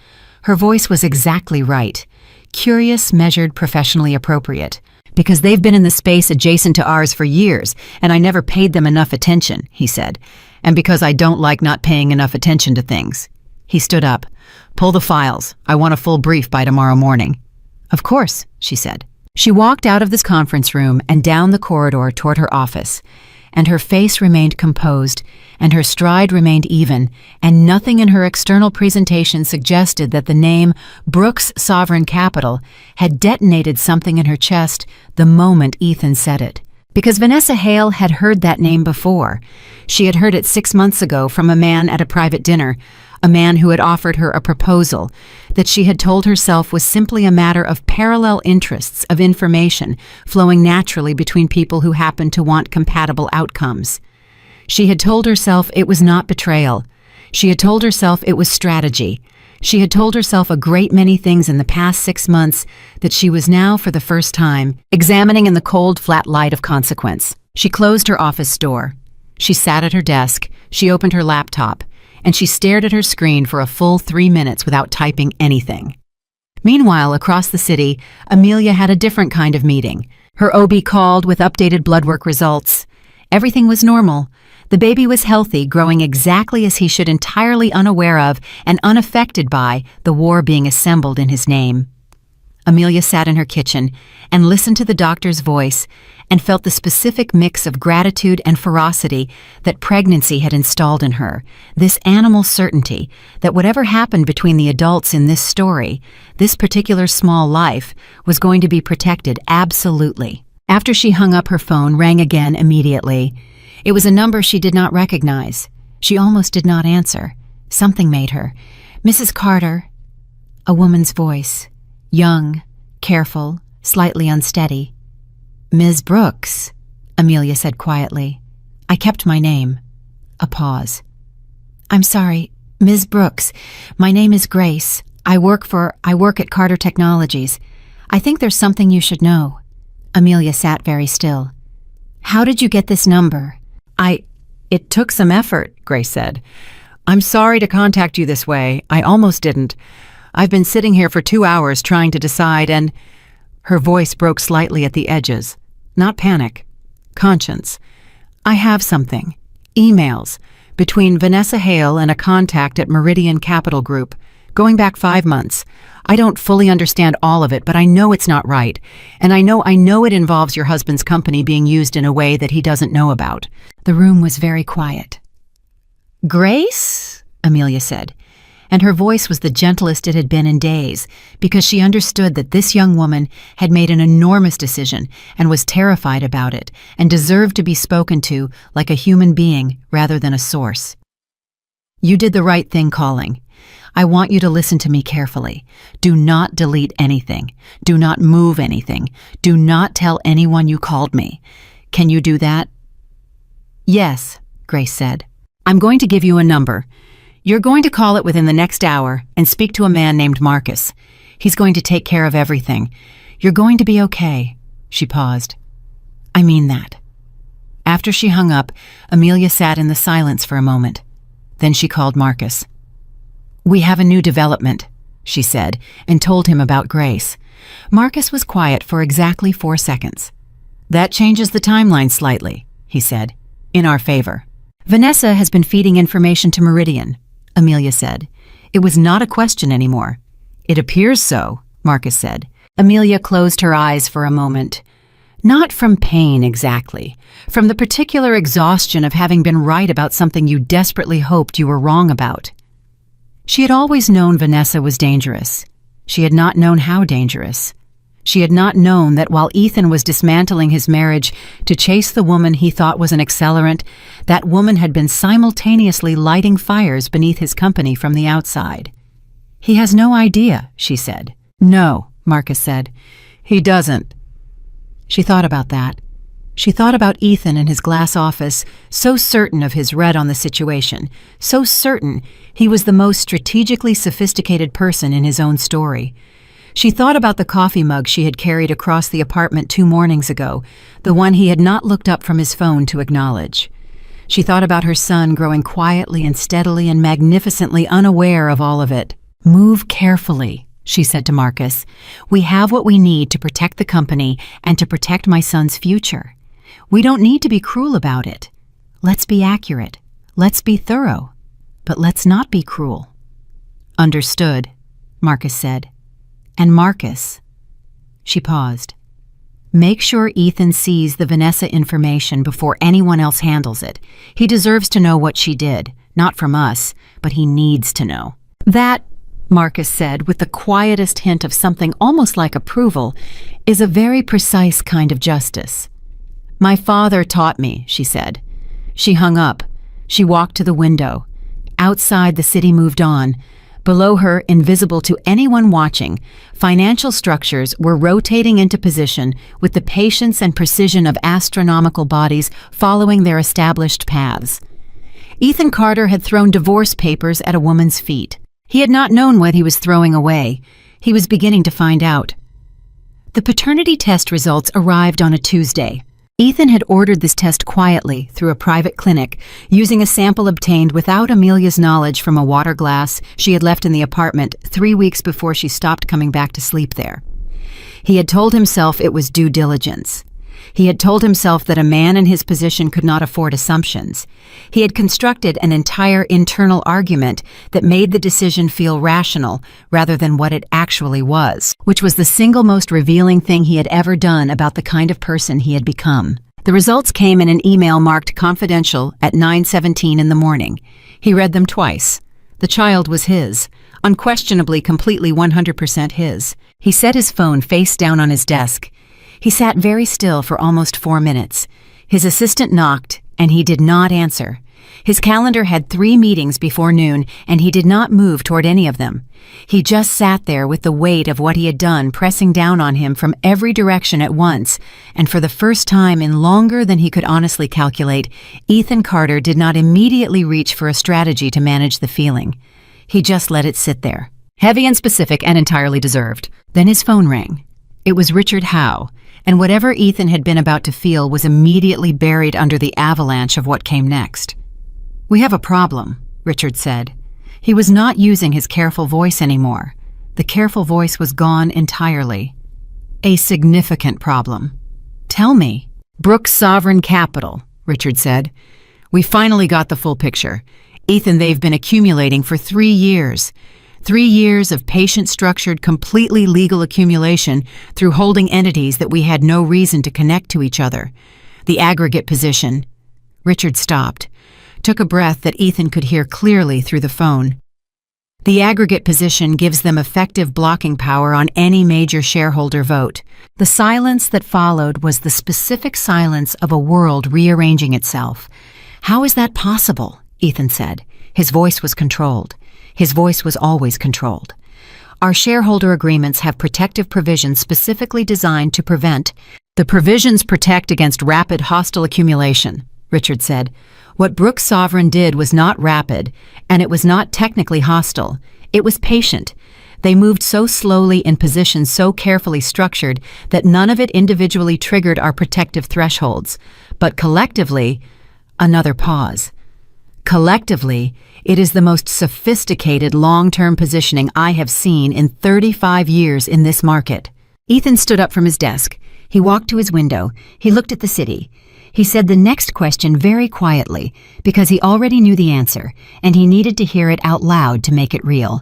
Her voice was exactly right. Curious, measured, professionally appropriate. Because they've been in the space adjacent to ours for years, and I never paid them enough attention, he said. And because I don't like not paying enough attention to things. He stood up. Pull the files. I want a full brief by tomorrow morning. Of course, she said. She walked out of this conference room and down the corridor toward her office, and her face remained composed, and her stride remained even, and nothing in her external presentation suggested that the name Brooks Sovereign Capital had detonated something in her chest the moment Ethan said it. Because Vanessa Hale had heard that name before. She had heard it 6 months ago from a man at a private dinner, a man who had offered her a proposal that she had told herself was simply a matter of parallel interests of information flowing naturally between people who happened to want compatible outcomes. She had told herself it was not betrayal. She had told herself it was strategy. She had told herself a great many things in the past 6 months that she was now, for the first time, examining in the cold, flat light of consequence. She closed her office door. She sat at her desk. She opened her laptop. And she stared at her screen for a full 3 minutes without typing anything. Meanwhile, across the city, Amelia had a different kind of meeting. Her OB called with updated blood work results. Everything was normal. The baby was healthy, growing exactly as he should, entirely unaware of and unaffected by the war being assembled in his name. Amelia sat in her kitchen and listened to the doctor's voice and felt the specific mix of gratitude and ferocity that pregnancy had installed in her, this animal certainty that whatever happened between the adults in this story, this particular small life, was going to be protected absolutely. After she hung up, her phone rang again immediately. It was a number she did not recognize. She almost did not answer. Something made her. Mrs. Carter. A woman's voice. Young, careful, slightly unsteady. Ms. Brooks, Amelia said quietly. I kept my name. A pause. I'm sorry, Ms. Brooks. My name is Grace. I work at Carter Technologies. I think there's something you should know. Amelia sat very still. How did you get this number? It took some effort, Grace said. I'm sorry to contact you this way. I almost didn't. I've been sitting here for 2 hours trying to decide, and her voice broke slightly at the edges. Not panic. Conscience. I have something. Emails. Between Vanessa Hale and a contact at Meridian Capital Group. Going back 5 months. I don't fully understand all of it, but I know it's not right. And I know it involves your husband's company being used in a way that he doesn't know about. The room was very quiet. Grace? Amelia said. And her voice was the gentlest it had been in days, because she understood that this young woman had made an enormous decision and was terrified about it and deserved to be spoken to like a human being rather than a source. You did the right thing calling. I want you to listen to me carefully. Do not delete anything. Do not move anything. Do not tell anyone you called me. Can you do that? Yes, Grace said. I'm going to give you a number. You're going to call it within the next hour and speak to a man named Marcus. He's going to take care of everything. You're going to be okay. She paused. I mean that. After she hung up, Amelia sat in the silence for a moment. Then she called Marcus. We have a new development, she said, and told him about Grace. Marcus was quiet for exactly 4 seconds. That changes the timeline slightly, he said, in our favor. Vanessa has been feeding information to Meridian, Amelia said. It was not a question anymore. It appears so, Marcus said. Amelia closed her eyes for a moment. Not from pain exactly, from the particular exhaustion of having been right about something you desperately hoped you were wrong about. She had always known Vanessa was dangerous. She had not known how dangerous. She had not known that while Ethan was dismantling his marriage to chase the woman he thought was an accelerant, that woman had been simultaneously lighting fires beneath his company from the outside. "He has no idea," she said. "No," Marcus said. "He doesn't." She thought about that. She thought about Ethan in his glass office, so certain of his read on the situation, so certain he was the most strategically sophisticated person in his own story. She thought about the coffee mug she had carried across the apartment 2 mornings ago, the one he had not looked up from his phone to acknowledge. She thought about her son growing quietly and steadily and magnificently unaware of all of it. "Move carefully," she said to Marcus. "We have what we need to protect the company and to protect my son's future. We don't need to be cruel about it. Let's be accurate. Let's be thorough. But let's not be cruel." "Understood," Marcus said. "And Marcus," she paused, "make sure Ethan sees the Vanessa information before anyone else handles it. He deserves to know what she did, not from us, but he needs to know." "That," Marcus said with the quietest hint of something almost like approval, "is a very precise kind of justice." "My father taught me," she said. She hung up. She walked to the window. Outside, the city moved on. Below her, invisible to anyone watching, financial structures were rotating into position with the patience and precision of astronomical bodies following their established paths. Ethan Carter had thrown divorce papers at a woman's feet. He had not known what he was throwing away. He was beginning to find out. The paternity test results arrived on a Tuesday. Ethan had ordered this test quietly through a private clinic, using a sample obtained without Amelia's knowledge from a water glass she had left in the apartment 3 weeks before she stopped coming back to sleep there. He had told himself it was due diligence. He had told himself that a man in his position could not afford assumptions. He had constructed an entire internal argument that made the decision feel rational rather than what it actually was, which was the single most revealing thing he had ever done about the kind of person he had become. The results came in an email marked confidential at 9:17 in the morning. He read them twice. The child was his, unquestionably completely 100% his. He set his phone face down on his desk. He sat very still for almost 4 minutes. His assistant knocked, and he did not answer. His calendar had 3 meetings before noon, and he did not move toward any of them. He just sat there with the weight of what he had done pressing down on him from every direction at once, and for the first time in longer than he could honestly calculate, Ethan Carter did not immediately reach for a strategy to manage the feeling. He just let it sit there. Heavy and specific and entirely deserved. Then his phone rang. It was Richard Howe, and whatever Ethan had been about to feel was immediately buried under the avalanche of what came next. "We have a problem," Richard said. He was not using his careful voice anymore. The careful voice was gone entirely. "A significant problem." "Tell me." "Brooks Sovereign Capital," Richard said. "We finally got the full picture. Ethan, they've been accumulating for 3 years. 3 years of patient-structured, completely legal accumulation through holding entities that we had no reason to connect to each other. The aggregate position." Richard stopped, took a breath that Ethan could hear clearly through the phone. "The aggregate position gives them effective blocking power on any major shareholder vote." The silence that followed was the specific silence of a world rearranging itself. "How is that possible?" Ethan said. His voice was controlled. His voice was always controlled. "Our shareholder agreements have protective provisions specifically designed to prevent. The provisions protect against rapid hostile accumulation," Richard said. "What Brooks Sovereign did was not rapid, and it was not technically hostile. It was patient. They moved so slowly in positions so carefully structured that none of it individually triggered our protective thresholds. But collectively," another pause. "Collectively, it is the most sophisticated long-term positioning I have seen in 35 years in this market." Ethan stood up from his desk. He walked to his window. He looked at the city. He said the next question very quietly, because he already knew the answer, and he needed to hear it out loud to make it real.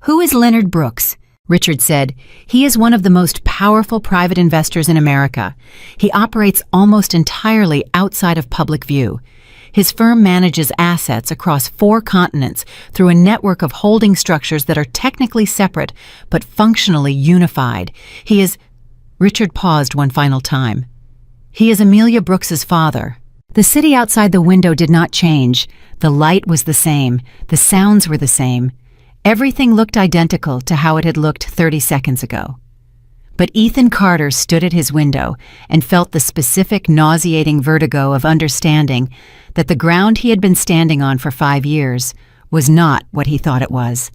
"Who is Leonard Brooks?" Richard said. "He is one of the most powerful private investors in America. He operates almost entirely outside of public view. His firm manages assets across 4 continents through a network of holding structures that are technically separate but functionally unified. He is... Richard paused one final time. He is Amelia Brooks's father. The city outside the window did not change. The light was the same. The sounds were the same. Everything looked identical to how it had looked 30 seconds ago. But Ethan Carter stood at his window and felt the specific nauseating vertigo of understanding that the ground he had been standing on for 5 years was not what he thought it was,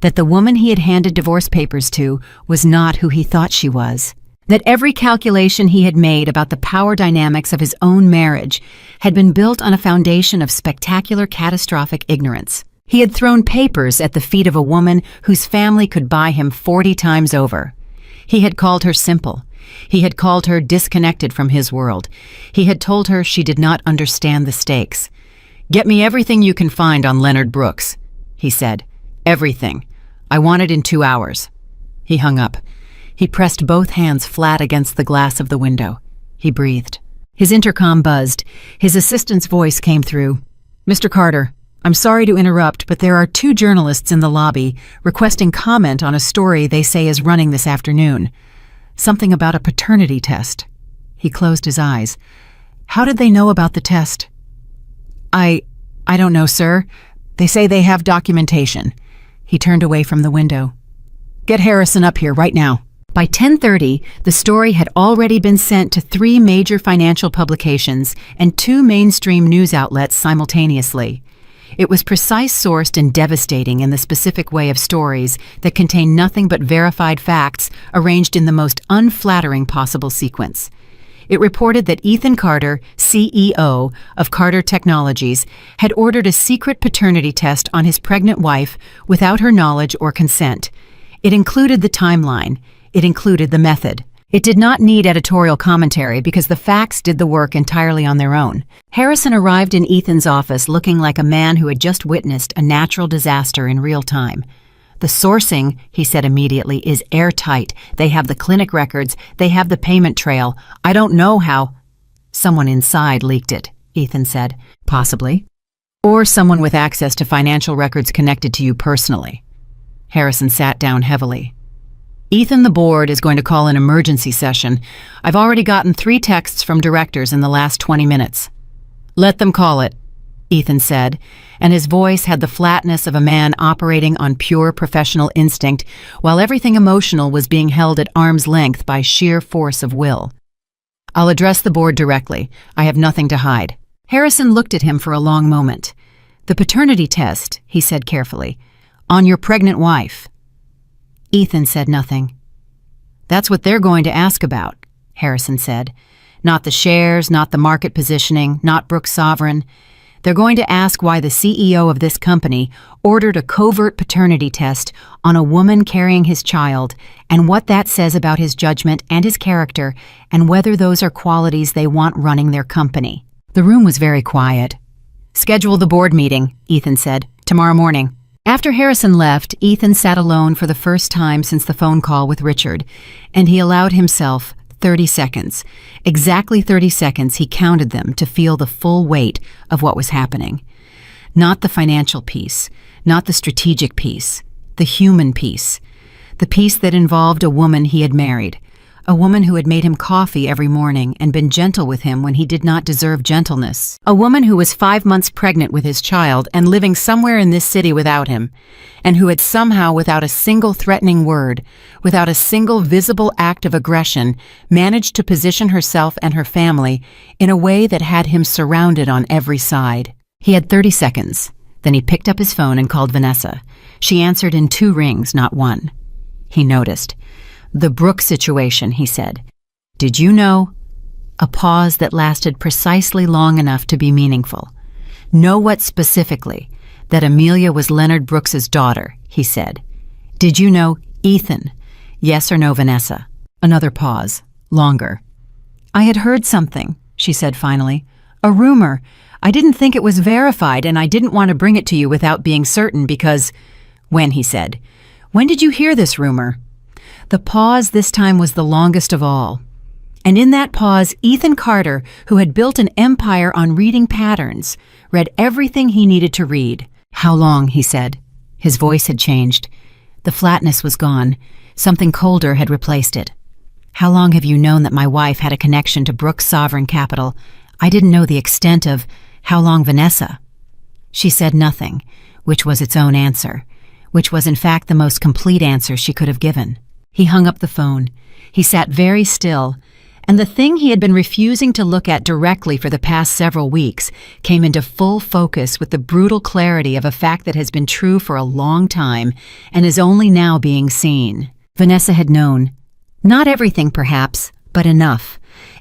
that the woman he had handed divorce papers to was not who he thought she was, that every calculation he had made about the power dynamics of his own marriage had been built on a foundation of spectacular catastrophic ignorance. He had thrown papers at the feet of a woman whose family could buy him 40 times over. He had called her simple. He had called her disconnected from his world. He had told her she did not understand the stakes. "Get me everything you can find on Leonard Brooks," he said. "Everything. I want it in 2 hours." He hung up. He pressed both hands flat against the glass of the window. He breathed. His intercom buzzed. His assistant's voice came through. "Mr. Carter, I'm sorry to interrupt, but there are 2 journalists in the lobby requesting comment on a story they say is running this afternoon. Something about a paternity test." He closed his eyes. "How did they know about the test?" I don't know, sir. They say they have documentation." He turned away from the window. "Get Harrison up here right now." By 10:30, the story had already been sent to 3 major financial publications and 2 mainstream news outlets simultaneously. It was precise-sourced and devastating in the specific way of stories that contain nothing but verified facts arranged in the most unflattering possible sequence. It reported that Ethan Carter, CEO of Carter Technologies, had ordered a secret paternity test on his pregnant wife without her knowledge or consent. It included the timeline. It included the method. It did not need editorial commentary because the facts did the work entirely on their own. Harrison arrived in Ethan's office looking like a man who had just witnessed a natural disaster in real time. "The sourcing," he said immediately, "is airtight. They have the clinic records. They have the payment trail. I don't know how—" "Someone inside leaked it," Ethan said. "Possibly. Or someone with access to financial records connected to you personally." Harrison sat down heavily. "Ethan, the board is going to call an emergency session. I've already gotten 3 texts from directors in the last 20 minutes. "Let them call it," Ethan said, and his voice had the flatness of a man operating on pure professional instinct while everything emotional was being held at arm's length by sheer force of will. "I'll address the board directly. I have nothing to hide." Harrison looked at him for a long moment. "The paternity test," he said carefully, "on your pregnant wife." Ethan said nothing. "That's what they're going to ask about," Harrison said. "Not the shares, not the market positioning, not Brooks Sovereign. They're going to ask why the CEO of this company ordered a covert paternity test on a woman carrying his child, and what that says about his judgment and his character, and whether those are qualities they want running their company." The room was very quiet. "Schedule the board meeting," Ethan said, "tomorrow morning." After Harrison left, Ethan sat alone for the first time since the phone call with Richard, and he allowed himself 30 seconds. Exactly 30 seconds, he counted them to feel the full weight of what was happening. Not the financial piece, not the strategic piece, the human piece. The piece that involved a woman he had married, a woman who had made him coffee every morning and been gentle with him when he did not deserve gentleness. A woman who was 5 months pregnant with his child and living somewhere in this city without him, and who had somehow, without a single threatening word, without a single visible act of aggression, managed to position herself and her family in a way that had him surrounded on every side. He had 30 seconds. Then he picked up his phone and called Vanessa. She answered in 2 rings, not 1. He noticed. "The Brooks situation," he said. "Did you know?" A pause that lasted precisely long enough to be meaningful. "Know what specifically? That Amelia was Leonard Brooks's daughter," he said. "Did you know, Ethan? Yes or no, Vanessa?" Another pause. Longer. "I had heard something," she said finally. "A rumor. I didn't think it was verified, and I didn't want to bring it to you without being certain because—" "When?" he said. "When did you hear this rumor?" The pause this time was the longest of all. And in that pause, Ethan Carter, who had built an empire on reading patterns, read everything he needed to read. "How long?" he said. His voice had changed. The flatness was gone. Something colder had replaced it. "How long have you known that my wife had a connection to Brooks Sovereign Capital? I didn't know the extent of how long, Vanessa." She said nothing, which was its own answer, which was in fact the most complete answer she could have given. He hung up the phone. He sat very still, and the thing he had been refusing to look at directly for the past several weeks came into full focus with the brutal clarity of a fact that has been true for a long time and is only now being seen. Vanessa had known. Not everything, perhaps, but enough.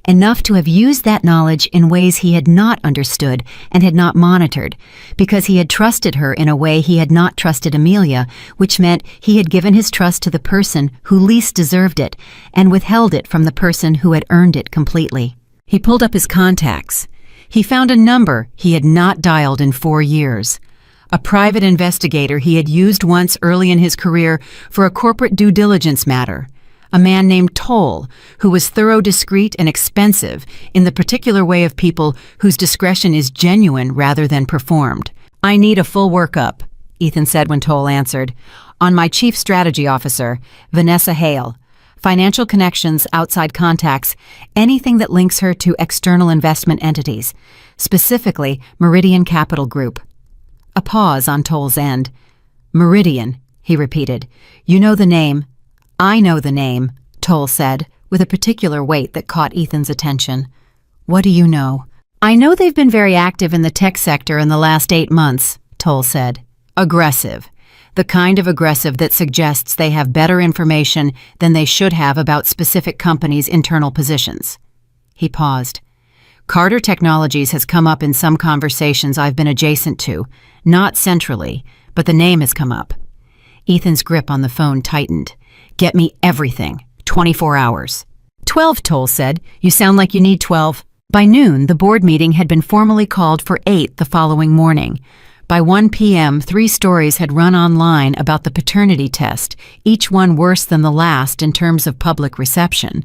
Enough to have used that knowledge in ways he had not understood and had not monitored, because he had trusted her in a way he had not trusted Amelia, which meant he had given his trust to the person who least deserved it and withheld it from the person who had earned it completely. He pulled up his contacts. He found a number he had not dialed in 4 years. A private investigator he had used once early in his career for a corporate due diligence matter. A man named Toll, who was thorough, discreet, and expensive in the particular way of people whose discretion is genuine rather than performed. "I need a full workup," Ethan said when Toll answered. "On my chief strategy officer, Vanessa Hale. Financial connections, outside contacts, anything that links her to external investment entities, specifically Meridian Capital Group." A pause on Toll's end. "Meridian," he repeated. "You know the name." "I know the name," Toll said, with a particular weight that caught Ethan's attention. "What do you know?" "I know they've been very active in the tech sector in the last 8 months, Toll said. "Aggressive. The kind of aggressive that suggests they have better information than they should have about specific companies' internal positions." He paused. "Carter Technologies has come up in some conversations I've been adjacent to, not centrally, but the name has come up." Ethan's grip on the phone tightened. "Get me everything. 24 hours. 12, Toll said. "You sound like you need 12. By noon, the board meeting had been formally called for 8 the following morning. By 1 p.m., 3 stories had run online about the paternity test, each one worse than the last in terms of public reception.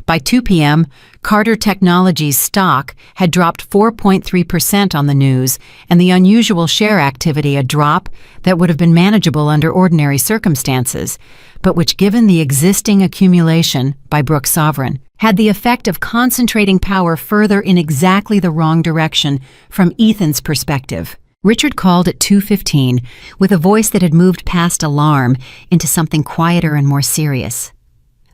By 2 p.m., Carter Technologies stock had dropped 4.3% on the news, and the unusual share activity a drop that would have been manageable under ordinary circumstances, but which, given the existing accumulation by Brooks Sovereign, had the effect of concentrating power further in exactly the wrong direction from Ethan's perspective. Richard called at 2:15 with a voice that had moved past alarm into something quieter and more serious.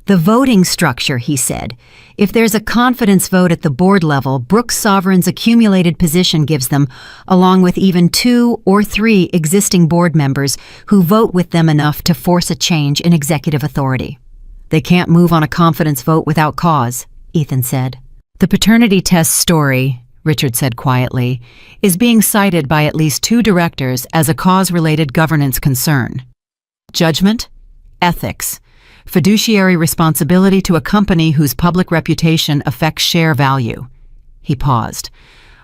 "The voting structure," he said. "If there's a confidence vote at the board level, Brooks Sovereign's accumulated position gives them, along with even 2 or 3 existing board members who vote with them enough to force a change in executive authority." "They can't move on a confidence vote without cause," Ethan said. "The paternity test story," Richard said quietly, "is being cited by at least 2 directors as a cause-related governance concern. Judgment, ethics, fiduciary responsibility to a company whose public reputation affects share value." He paused.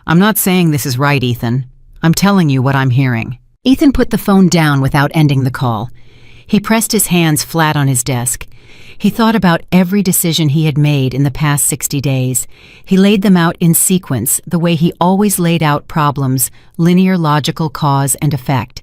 "I'm not saying this is right, Ethan. I'm telling you what I'm hearing." Ethan put the phone down without ending the call. He pressed his hands flat on his desk. He thought about every decision he had made in the past 60 days. He laid them out in sequence, the way he always laid out problems, linear, logical cause and effect.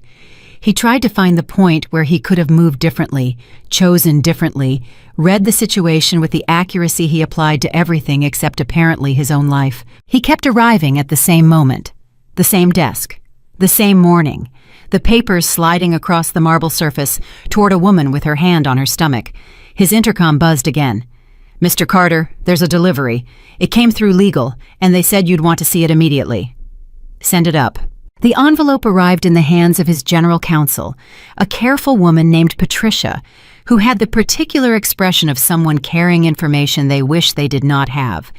He tried to find the point where he could have moved differently, chosen differently, read the situation with the accuracy he applied to everything except apparently his own life. He kept arriving at the same moment, the same desk, the same morning, the papers sliding across the marble surface toward a woman with her hand on her stomach. His intercom buzzed again. "Mr. Carter, there's a delivery. It came through legal, and they said you'd want to see it immediately." "Send it up." The envelope arrived in the hands of his general counsel, a careful woman named Patricia, who had the particular expression of someone carrying information they wish they did not have.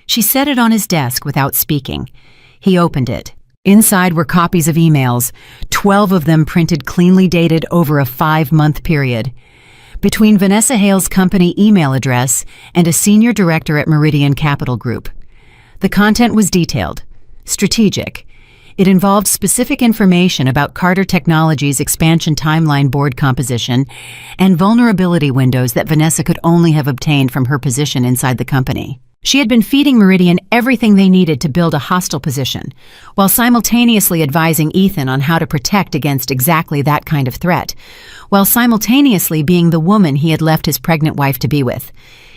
She set it on his desk without speaking. He opened it. Inside were copies of emails, 12 of them printed cleanly dated over a 5-month period. Between Vanessa Hale's company email address and a senior director at Meridian Capital Group. The content was detailed, strategic. It involved specific information about Carter Technologies' expansion timeline board composition and vulnerability windows that Vanessa could only have obtained from her position inside the company. She had been feeding Meridian everything they needed to build a hostile position, while simultaneously advising Ethan on how to protect against exactly that kind of threat, while simultaneously being the woman he had left his pregnant wife to be with.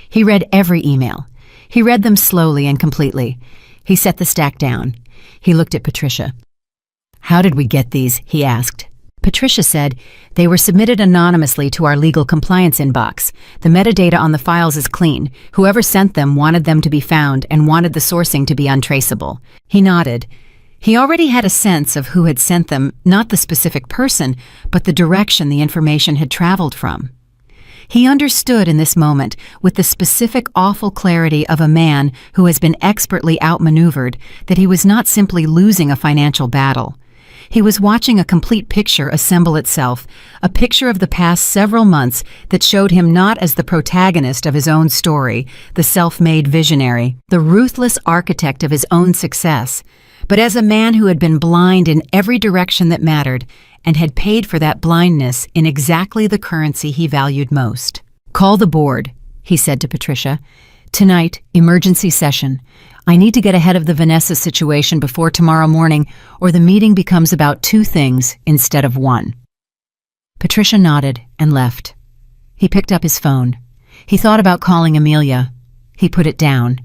He read every email. He read them slowly and completely. He set the stack down. He looked at Patricia. "How did we get these?" he asked. Patricia said, "They were submitted anonymously to our legal compliance inbox. The metadata on the files is clean. Whoever sent them wanted them to be found and wanted the sourcing to be untraceable." He nodded. He already had a sense of who had sent them, not the specific person, but the direction the information had traveled from. He understood in this moment, with the specific awful clarity of a man who has been expertly outmaneuvered, that he was not simply losing a financial battle. He was watching a complete picture assemble itself, a picture of the past several months that showed him not as the protagonist of his own story, the self-made visionary, the ruthless architect of his own success, but as a man who had been blind in every direction that mattered and had paid for that blindness in exactly the currency he valued most. "Call the board," he said to Patricia. "Tonight, emergency session. I need to get ahead of the Vanessa situation before tomorrow morning, or the meeting becomes about two things instead of one." Patricia nodded and left. He picked up his phone. He thought about calling Amelia. He put it down.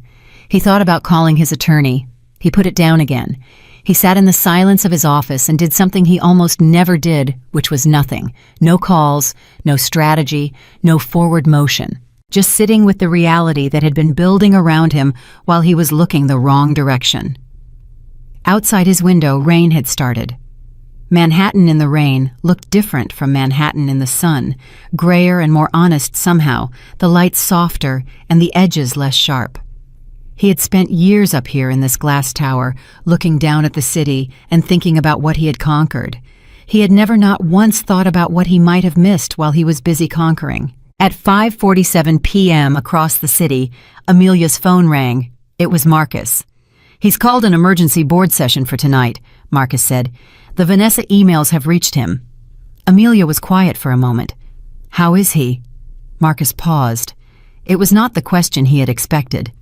He thought about calling his attorney. He put it down again. He sat in the silence of his office and did something he almost never did, which was nothing. No calls, no strategy, no forward motion. Just sitting with the reality that had been building around him while he was looking the wrong direction. Outside his window, rain had started. Manhattan in the rain looked different from Manhattan in the sun, grayer and more honest somehow, the lights softer and the edges less sharp. He had spent years up here in this glass tower, looking down at the city and thinking about what he had conquered. He had never not once thought about what he might have missed while he was busy conquering. At 5:47 p.m. across the city, Amelia's phone rang. It was Marcus. "He's called an emergency board session for tonight," Marcus said. "The Vanessa emails have reached him." Amelia was quiet for a moment. "How is he?" Marcus paused. It was not the question he had expected.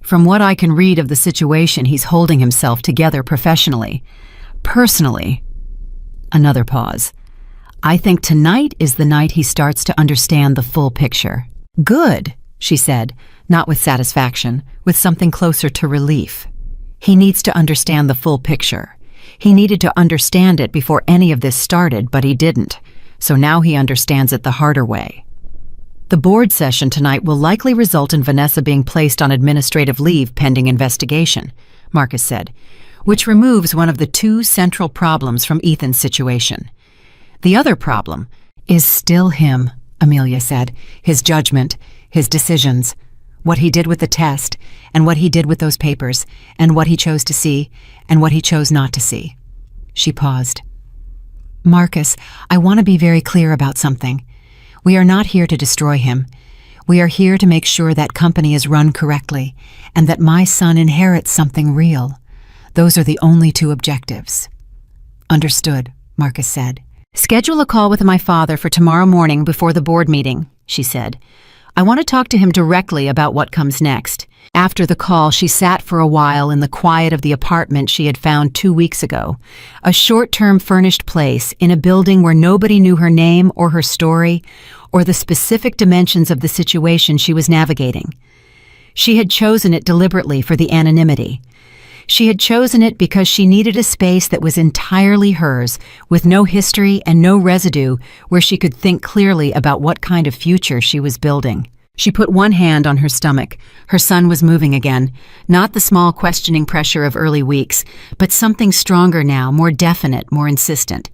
"From what I can read of the situation, he's holding himself together professionally. Personally." Another pause. "I think tonight is the night he starts to understand the full picture." "Good," she said, not with satisfaction, with something closer to relief. "He needs to understand the full picture. He needed to understand it before any of this started, but he didn't. So now he understands it the harder way." "The board session tonight will likely result in Vanessa being placed on administrative leave pending investigation," Marcus said, "which removes one of the two central problems from Ethan's situation. The other problem is still him," Amelia said. "His judgment, his decisions, what he did with the test, and what he did with those papers, and what he chose to see, and what he chose not to see." She paused. "Marcus, I want to be very clear about something. We are not here to destroy him. We are here to make sure that company is run correctly, and that my son inherits something real. Those are the only two objectives." "Understood," Marcus said. "Schedule a call with my father for tomorrow morning before the board meeting," she said. "I want to talk to him directly about what comes next." After the call, she sat for a while in the quiet of the apartment she had found 2 weeks ago, a short-term furnished place in a building where nobody knew her name or her story or the specific dimensions of the situation she was navigating. She had chosen it deliberately for the anonymity. She had chosen it because she needed a space that was entirely hers, with no history and no residue, where she could think clearly about what kind of future she was building. She put one hand on her stomach. Her son was moving again, not the small questioning pressure of early weeks, but something stronger now, more definite, more insistent.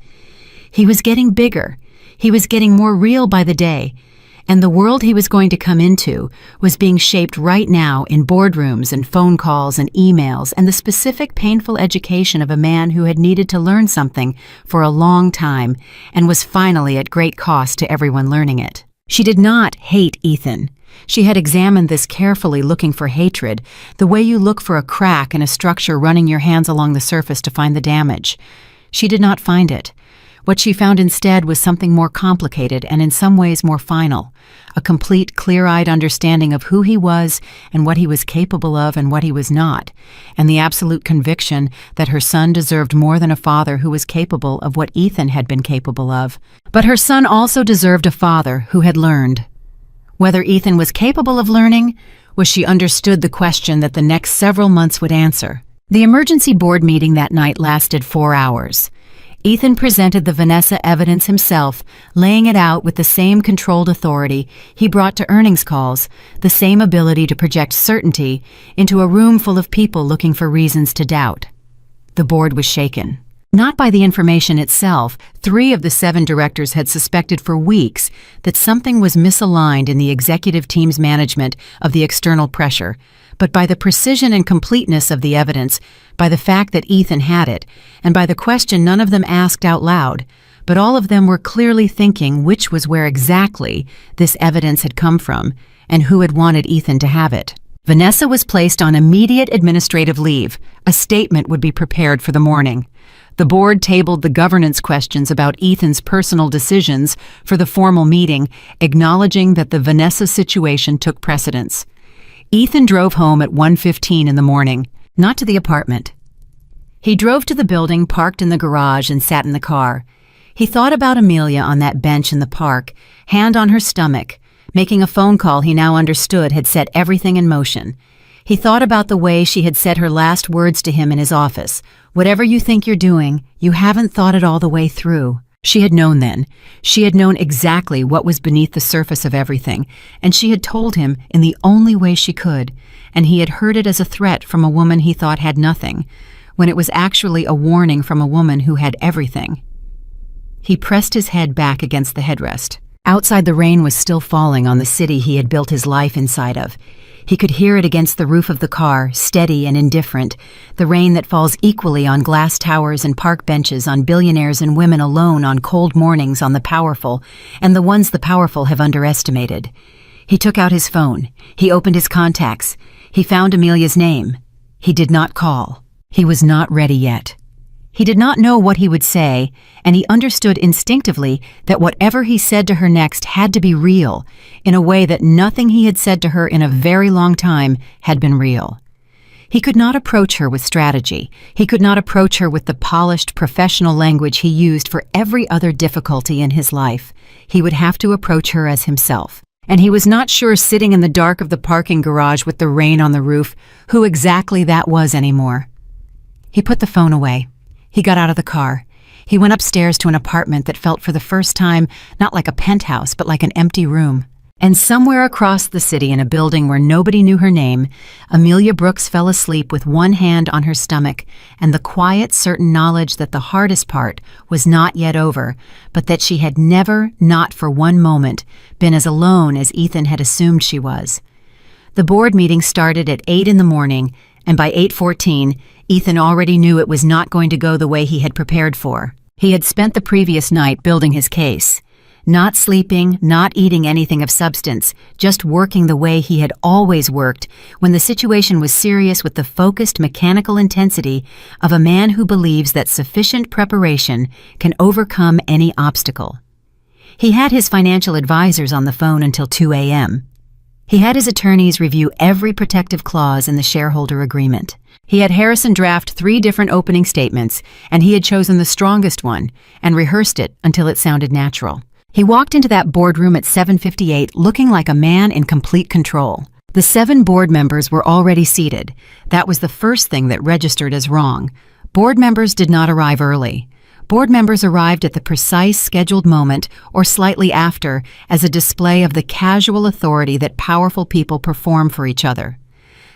He was getting bigger. He was getting more real by the day. And the world he was going to come into was being shaped right now in boardrooms and phone calls and emails and the specific painful education of a man who had needed to learn something for a long time and was finally at great cost to everyone learning it. She did not hate Ethan. She had examined this carefully, looking for hatred, the way you look for a crack in a structure, running your hands along the surface to find the damage. She did not find it. What she found instead was something more complicated and in some ways more final, a complete, clear-eyed understanding of who he was and what he was capable of and what he was not, and the absolute conviction that her son deserved more than a father who was capable of what Ethan had been capable of. But her son also deserved a father who had learned. Whether Ethan was capable of learning was she understood the question that the next several months would answer. The emergency board meeting that night lasted 4 hours. Ethan presented the Vanessa evidence himself, laying it out with the same controlled authority he brought to earnings calls, the same ability to project certainty into a room full of people looking for reasons to doubt. The board was shaken. Not by the information itself. 3 of the 7 directors had suspected for weeks that something was misaligned in the executive team's management of the external pressure, but by the precision and completeness of the evidence, by the fact that Ethan had it, and by the question none of them asked out loud, but all of them were clearly thinking which was where exactly this evidence had come from and who had wanted Ethan to have it. Vanessa was placed on immediate administrative leave. A statement would be prepared for the morning. The board tabled the governance questions about Ethan's personal decisions for the formal meeting, acknowledging that the Vanessa situation took precedence. Ethan drove home at 1:15 in the morning, not to the apartment. He drove to the building, parked in the garage, and sat in the car. He thought about Amelia on that bench in the park, hand on her stomach, making a phone call he now understood had set everything in motion. He thought about the way she had said her last words to him in his office. Whatever you think you're doing, you haven't thought it all the way through. She had known then. She had known exactly what was beneath the surface of everything, and she had told him in the only way she could, and he had heard it as a threat from a woman he thought had nothing, when it was actually a warning from a woman who had everything. He pressed his head back against the headrest. Outside, the rain was still falling on the city he had built his life inside of. He could hear it against the roof of the car, steady and indifferent, the rain that falls equally on glass towers and park benches, on billionaires and women alone on cold mornings, on the powerful, and the ones the powerful have underestimated. He took out his phone. He opened his contacts. He found Amelia's name. He did not call. He was not ready yet. He did not know what he would say, and he understood instinctively that whatever he said to her next had to be real, in a way that nothing he had said to her in a very long time had been real. He could not approach her with strategy. He could not approach her with the polished, professional language he used for every other difficulty in his life. He would have to approach her as himself. And he was not sure, sitting in the dark of the parking garage with the rain on the roof, who exactly that was anymore. He put the phone away. He got out of the car. He went upstairs to an apartment that felt for the first time not like a penthouse, but like an empty room. And somewhere across the city, in a building where nobody knew her name, Amelia Brooks fell asleep with one hand on her stomach and the quiet, certain knowledge that the hardest part was not yet over, but that she had never, not for one moment, been as alone as Ethan had assumed she was. The board meeting started at 8 in the morning, and by 8:14, Ethan already knew it was not going to go the way he had prepared for. He had spent the previous night building his case, not sleeping, not eating anything of substance, just working the way he had always worked when the situation was serious, with the focused mechanical intensity of a man who believes that sufficient preparation can overcome any obstacle. He had his financial advisors on the phone until 2 a.m. He had his attorneys review every protective clause in the shareholder agreement. He had Harrison draft 3 different opening statements, and he had chosen the strongest one and rehearsed it until it sounded natural. He walked into that boardroom at 7:58 looking like a man in complete control. The 7 board members were already seated. That was the first thing that registered as wrong. Board members did not arrive early. Board members arrived at the precise scheduled moment or slightly after, as a display of the casual authority that powerful people perform for each other.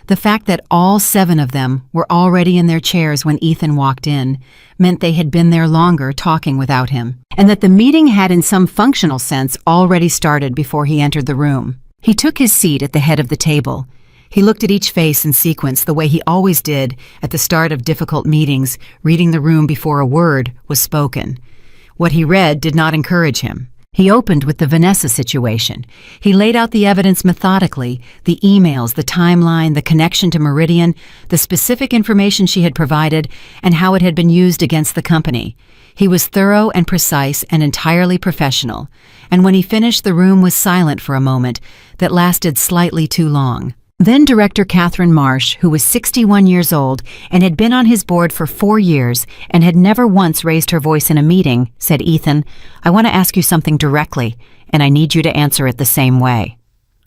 The fact that all 7 of them were already in their chairs when Ethan walked in meant they had been there longer, talking without him, and that the meeting had in some functional sense already started before he entered the room. He took his seat at the head of the table. He looked at each face in sequence the way he always did at the start of difficult meetings, reading the room before a word was spoken. What he read did not encourage him. He opened with the Vanessa situation. He laid out the evidence methodically, the emails, the timeline, the connection to Meridian, the specific information she had provided, and how it had been used against the company. He was thorough and precise and entirely professional, and when he finished, the room was silent for a moment that lasted slightly too long. Then Director Catherine Marsh, who was 61 years old and had been on his board for 4 years and had never once raised her voice in a meeting, said, "Ethan, I want to ask you something directly, and I need you to answer it the same way."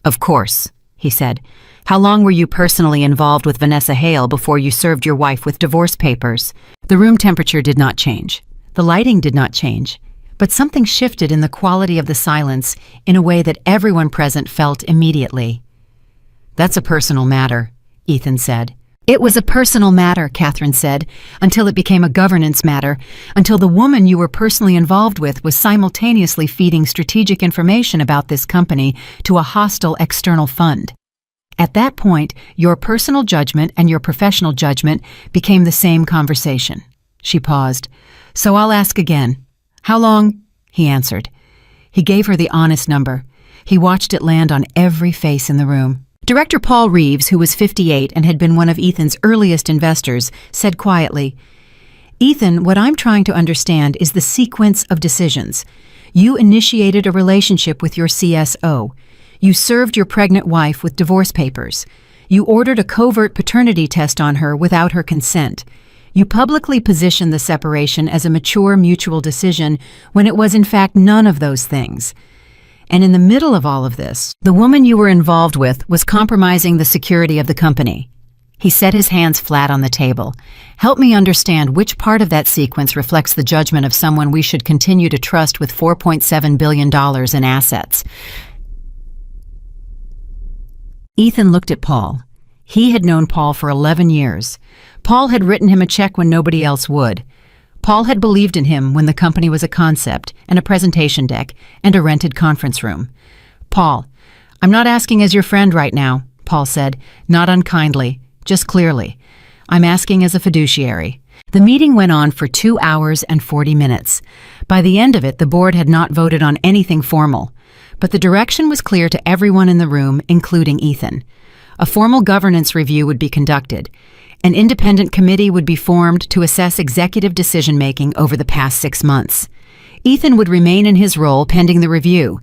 "Of course," he said. "How long were you personally involved with Vanessa Hale before you served your wife with divorce papers?" The room temperature did not change. The lighting did not change. But something shifted in the quality of the silence in a way that everyone present felt immediately. "That's a personal matter," Ethan said. "It was a personal matter," Catherine said, "until it became a governance matter, until the woman you were personally involved with was simultaneously feeding strategic information about this company to a hostile external fund. At that point, your personal judgment and your professional judgment became the same conversation." She paused. "So I'll ask again. How long?" He answered. He gave her the honest number. He watched it land on every face in the room. Director Paul Reeves, who was 58 and had been one of Ethan's earliest investors, said quietly, "Ethan, what I'm trying to understand is the sequence of decisions. You initiated a relationship with your CSO. You served your pregnant wife with divorce papers. You ordered a covert paternity test on her without her consent. You publicly positioned the separation as a mature mutual decision when it was in fact none of those things. And in the middle of all of this, the woman you were involved with was compromising the security of the company." He set his hands flat on the table. "Help me understand which part of that sequence reflects the judgment of someone we should continue to trust with $4.7 billion in assets." Ethan looked at Paul. He had known Paul for 11 years. Paul had written him a check when nobody else would. Paul had believed in him when the company was a concept and a presentation deck and a rented conference room. "Paul, I'm not asking as your friend right now," Paul said, not unkindly, just clearly. "I'm asking as a fiduciary." The meeting went on for 2 hours and 40 minutes. By the end of it, the board had not voted on anything formal, but the direction was clear to everyone in the room, including Ethan. A formal governance review would be conducted. An independent committee would be formed to assess executive decision-making over the past 6 months. Ethan would remain in his role pending the review.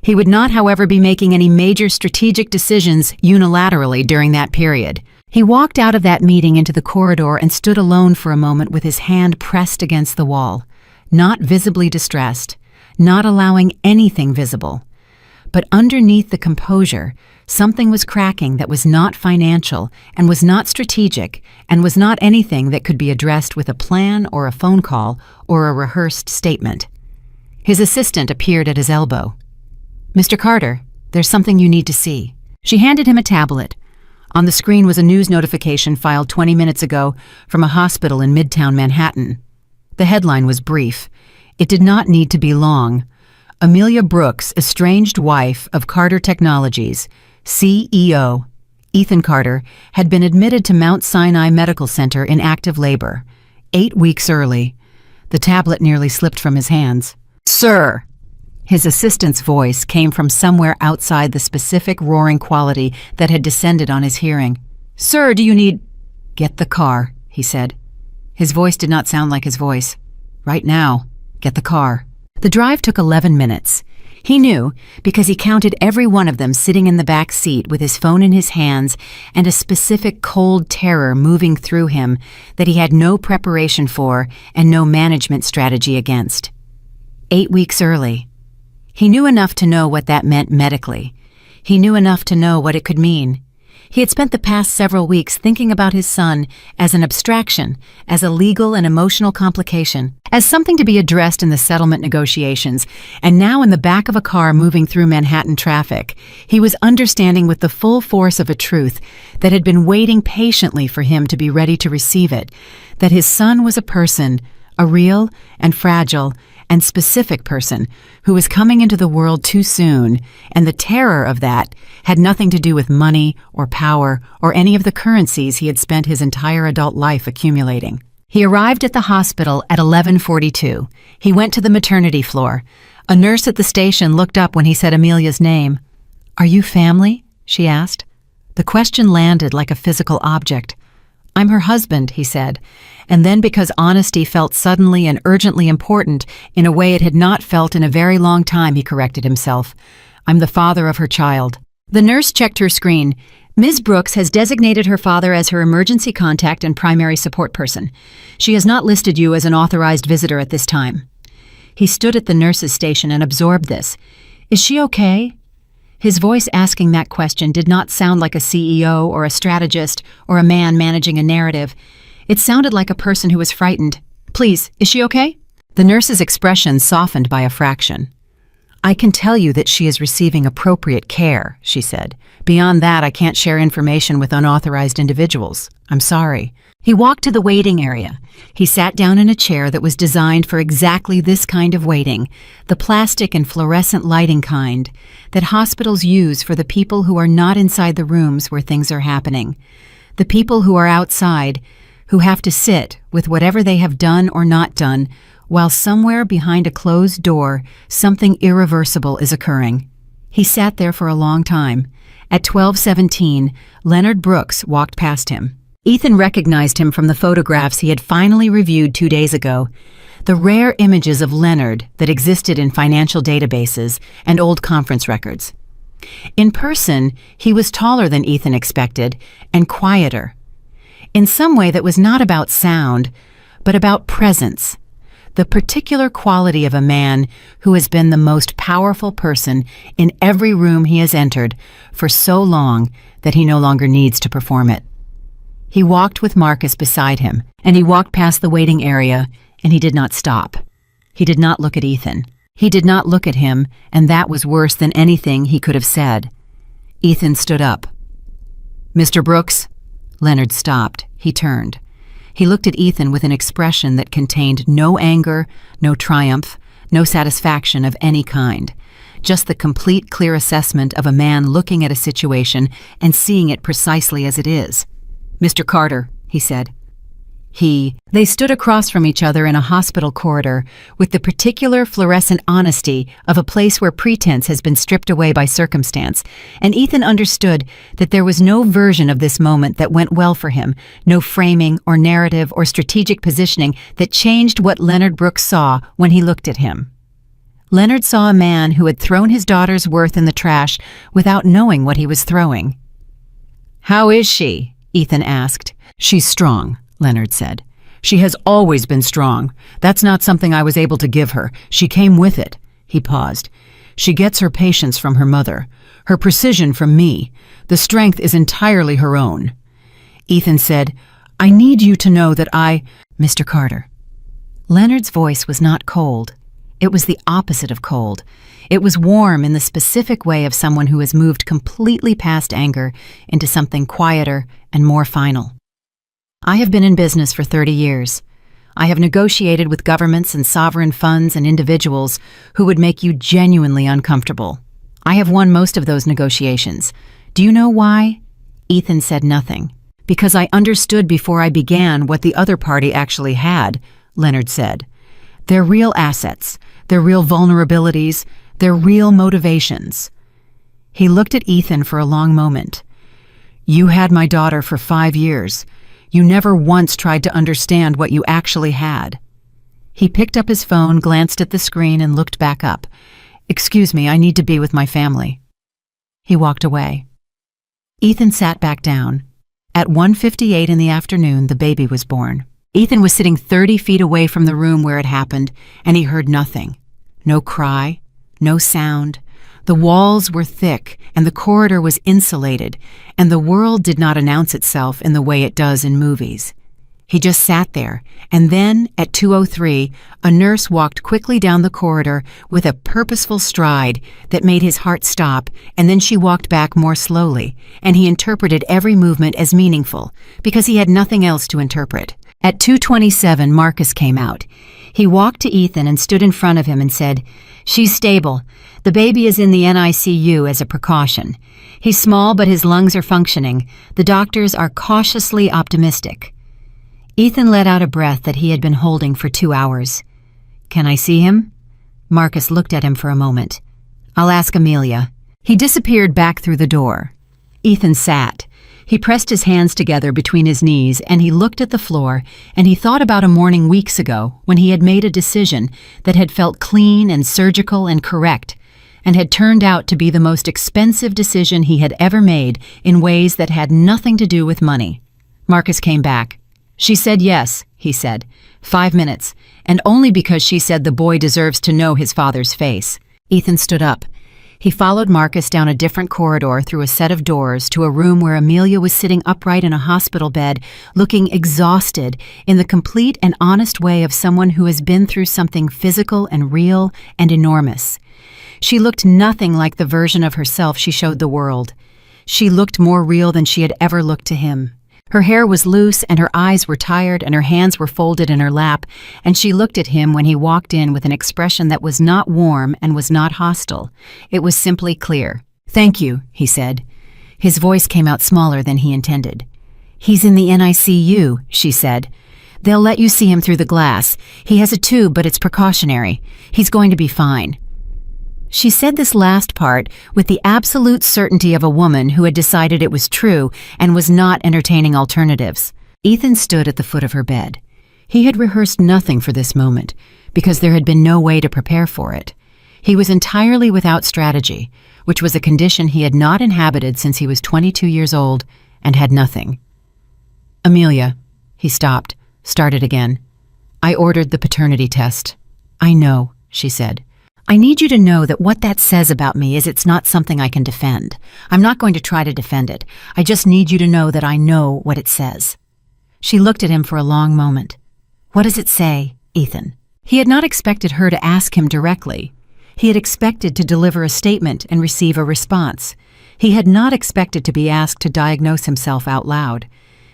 He would not, however, be making any major strategic decisions unilaterally during that period. He walked out of that meeting into the corridor and stood alone for a moment with his hand pressed against the wall, not visibly distressed, not allowing anything visible. But underneath the composure, something was cracking that was not financial and was not strategic and was not anything that could be addressed with a plan or a phone call or a rehearsed statement. His assistant appeared at his elbow. "Mr. Carter, there's something you need to see." She handed him a tablet. On the screen was a news notification filed 20 minutes ago from a hospital in Midtown Manhattan. The headline was brief. It did not need to be long. Amelia Brooks, estranged wife of Carter Technologies, CEO, Ethan Carter, had been admitted to Mount Sinai Medical Center in active labor, 8 weeks early. The tablet nearly slipped from his hands. "Sir!" His assistant's voice came from somewhere outside the specific roaring quality that had descended on his hearing. "Sir, do you need—" "Get the car," he said. His voice did not sound like his voice. "Right now, get the car." The drive took 11 minutes. He knew, because he counted every one of them sitting in the back seat with his phone in his hands and a specific cold terror moving through him that he had no preparation for and no management strategy against. 8 weeks early. He knew enough to know what that meant medically. He knew enough to know what it could mean. He had spent the past several weeks thinking about his son as an abstraction, as a legal and emotional complication, as something to be addressed in the settlement negotiations, and now in the back of a car moving through Manhattan traffic, he was understanding with the full force of a truth that had been waiting patiently for him to be ready to receive it, that his son was a person, a real and fragile and specific person who was coming into the world too soon, and the terror of that had nothing to do with money or power or any of the currencies he had spent his entire adult life accumulating. He arrived at the hospital at 11:42. He went to the maternity floor. A nurse at the station looked up when he said Amelia's name. "Are you family?" she asked. The question landed like a physical object. "I'm her husband," he said, and then because honesty felt suddenly and urgently important in a way it had not felt in a very long time, he corrected himself. "I'm the father of her child." The nurse checked her screen. "Ms. Brooks has designated her father as her emergency contact and primary support person. She has not listed you as an authorized visitor at this time." He stood at the nurse's station and absorbed this. "Is she okay?" His voice asking that question did not sound like a CEO or a strategist or a man managing a narrative. It sounded like a person who was frightened. "Please, is she okay?" The nurse's expression softened by a fraction. "I can tell you that she is receiving appropriate care," she said. "Beyond that, I can't share information with unauthorized individuals. I'm sorry." He walked to the waiting area. He sat down in a chair that was designed for exactly this kind of waiting, the plastic and fluorescent lighting kind that hospitals use for the people who are not inside the rooms where things are happening, the people who are outside, who have to sit with whatever they have done or not done, while somewhere behind a closed door, something irreversible is occurring. He sat there for a long time. At 12:17, Leonard Brooks walked past him. Ethan recognized him from the photographs he had finally reviewed 2 days ago, the rare images of Leonard that existed in financial databases and old conference records. In person, he was taller than Ethan expected and quieter, in some way that was not about sound, but about presence, the particular quality of a man who has been the most powerful person in every room he has entered for so long that he no longer needs to perform it. He walked with Marcus beside him, and he walked past the waiting area, and he did not stop. He did not look at Ethan. He did not look at him, and that was worse than anything he could have said. Ethan stood up. "Mr. Brooks?" Leonard stopped. He turned. He looked at Ethan with an expression that contained no anger, no triumph, no satisfaction of any kind. Just the complete, clear assessment of a man looking at a situation and seeing it precisely as it is. "Mr. Carter," he said. They stood across from each other in a hospital corridor with the particular fluorescent honesty of a place where pretense has been stripped away by circumstance, and Ethan understood that there was no version of this moment that went well for him, no framing or narrative or strategic positioning that changed what Leonard Brooks saw when he looked at him. Leonard saw a man who had thrown his daughter's worth in the trash without knowing what he was throwing. "How is she?" Ethan asked. "She's strong," Leonard said. "She has always been strong. That's not something I was able to give her. She came with it." He paused. "She gets her patience from her mother, her precision from me. The strength is entirely her own." Ethan said, "I need you to know that Mr. Carter." Leonard's voice was not cold. It was the opposite of cold. It was warm in the specific way of someone who has moved completely past anger into something quieter and more final. "I have been in business for 30 years. I have negotiated with governments and sovereign funds and individuals who would make you genuinely uncomfortable. I have won most of those negotiations. Do you know why?" Ethan said nothing. "Because I understood before I began what the other party actually had," Leonard said. "Their real assets, their real vulnerabilities, their real motivations." He looked at Ethan for a long moment. "You had my daughter for 5 years. You never once tried to understand what you actually had." He picked up his phone, glanced at the screen, and looked back up. "Excuse me, I need to be with my family." He walked away. Ethan sat back down. At 1:58 in the afternoon, the baby was born. Ethan was sitting 30 feet away from the room where it happened, and he heard nothing. No cry, no sound. The walls were thick, and the corridor was insulated, and the world did not announce itself in the way it does in movies. He just sat there, and then, at 2:03, a nurse walked quickly down the corridor with a purposeful stride that made his heart stop, and then she walked back more slowly, and he interpreted every movement as meaningful, because he had nothing else to interpret. At 2:27, Marcus came out. He walked to Ethan and stood in front of him and said, "She's stable. The baby is in the NICU as a precaution. He's small, but his lungs are functioning. The doctors are cautiously optimistic." Ethan let out a breath that he had been holding for 2 hours. "Can I see him?" Marcus looked at him for a moment. "I'll ask Amelia." He disappeared back through the door. Ethan sat. He pressed his hands together between his knees and he looked at the floor, and he thought about a morning weeks ago when he had made a decision that had felt clean and surgical and correct, and had turned out to be the most expensive decision he had ever made in ways that had nothing to do with money. Marcus came back. "She said yes," he said. 5 minutes, and only because she said the boy deserves to know his father's face. Ethan stood up. He followed Marcus down a different corridor through a set of doors to a room where Amelia was sitting upright in a hospital bed, looking exhausted in the complete and honest way of someone who has been through something physical and real and enormous. She looked nothing like the version of herself she showed the world. She looked more real than she had ever looked to him. Her hair was loose and her eyes were tired and her hands were folded in her lap, and she looked at him when he walked in with an expression that was not warm and was not hostile. It was simply clear. "Thank you," he said. His voice came out smaller than he intended. "He's in the NICU," she said. "They'll let you see him through the glass. He has a tube, but it's precautionary. He's going to be fine." She said this last part with the absolute certainty of a woman who had decided it was true and was not entertaining alternatives. Ethan stood at the foot of her bed. He had rehearsed nothing for this moment, because there had been no way to prepare for it. He was entirely without strategy, which was a condition he had not inhabited since he was 22 years old and had nothing. "Amelia," he stopped, started again. "I ordered the paternity test." "I know," she said. "I need you to know that what that says about me is it's not something I can defend. I'm not going to try to defend it. I just need you to know that I know what it says." She looked at him for a long moment. "What does it say, Ethan?" He had not expected her to ask him directly. He had expected to deliver a statement and receive a response. He had not expected to be asked to diagnose himself out loud.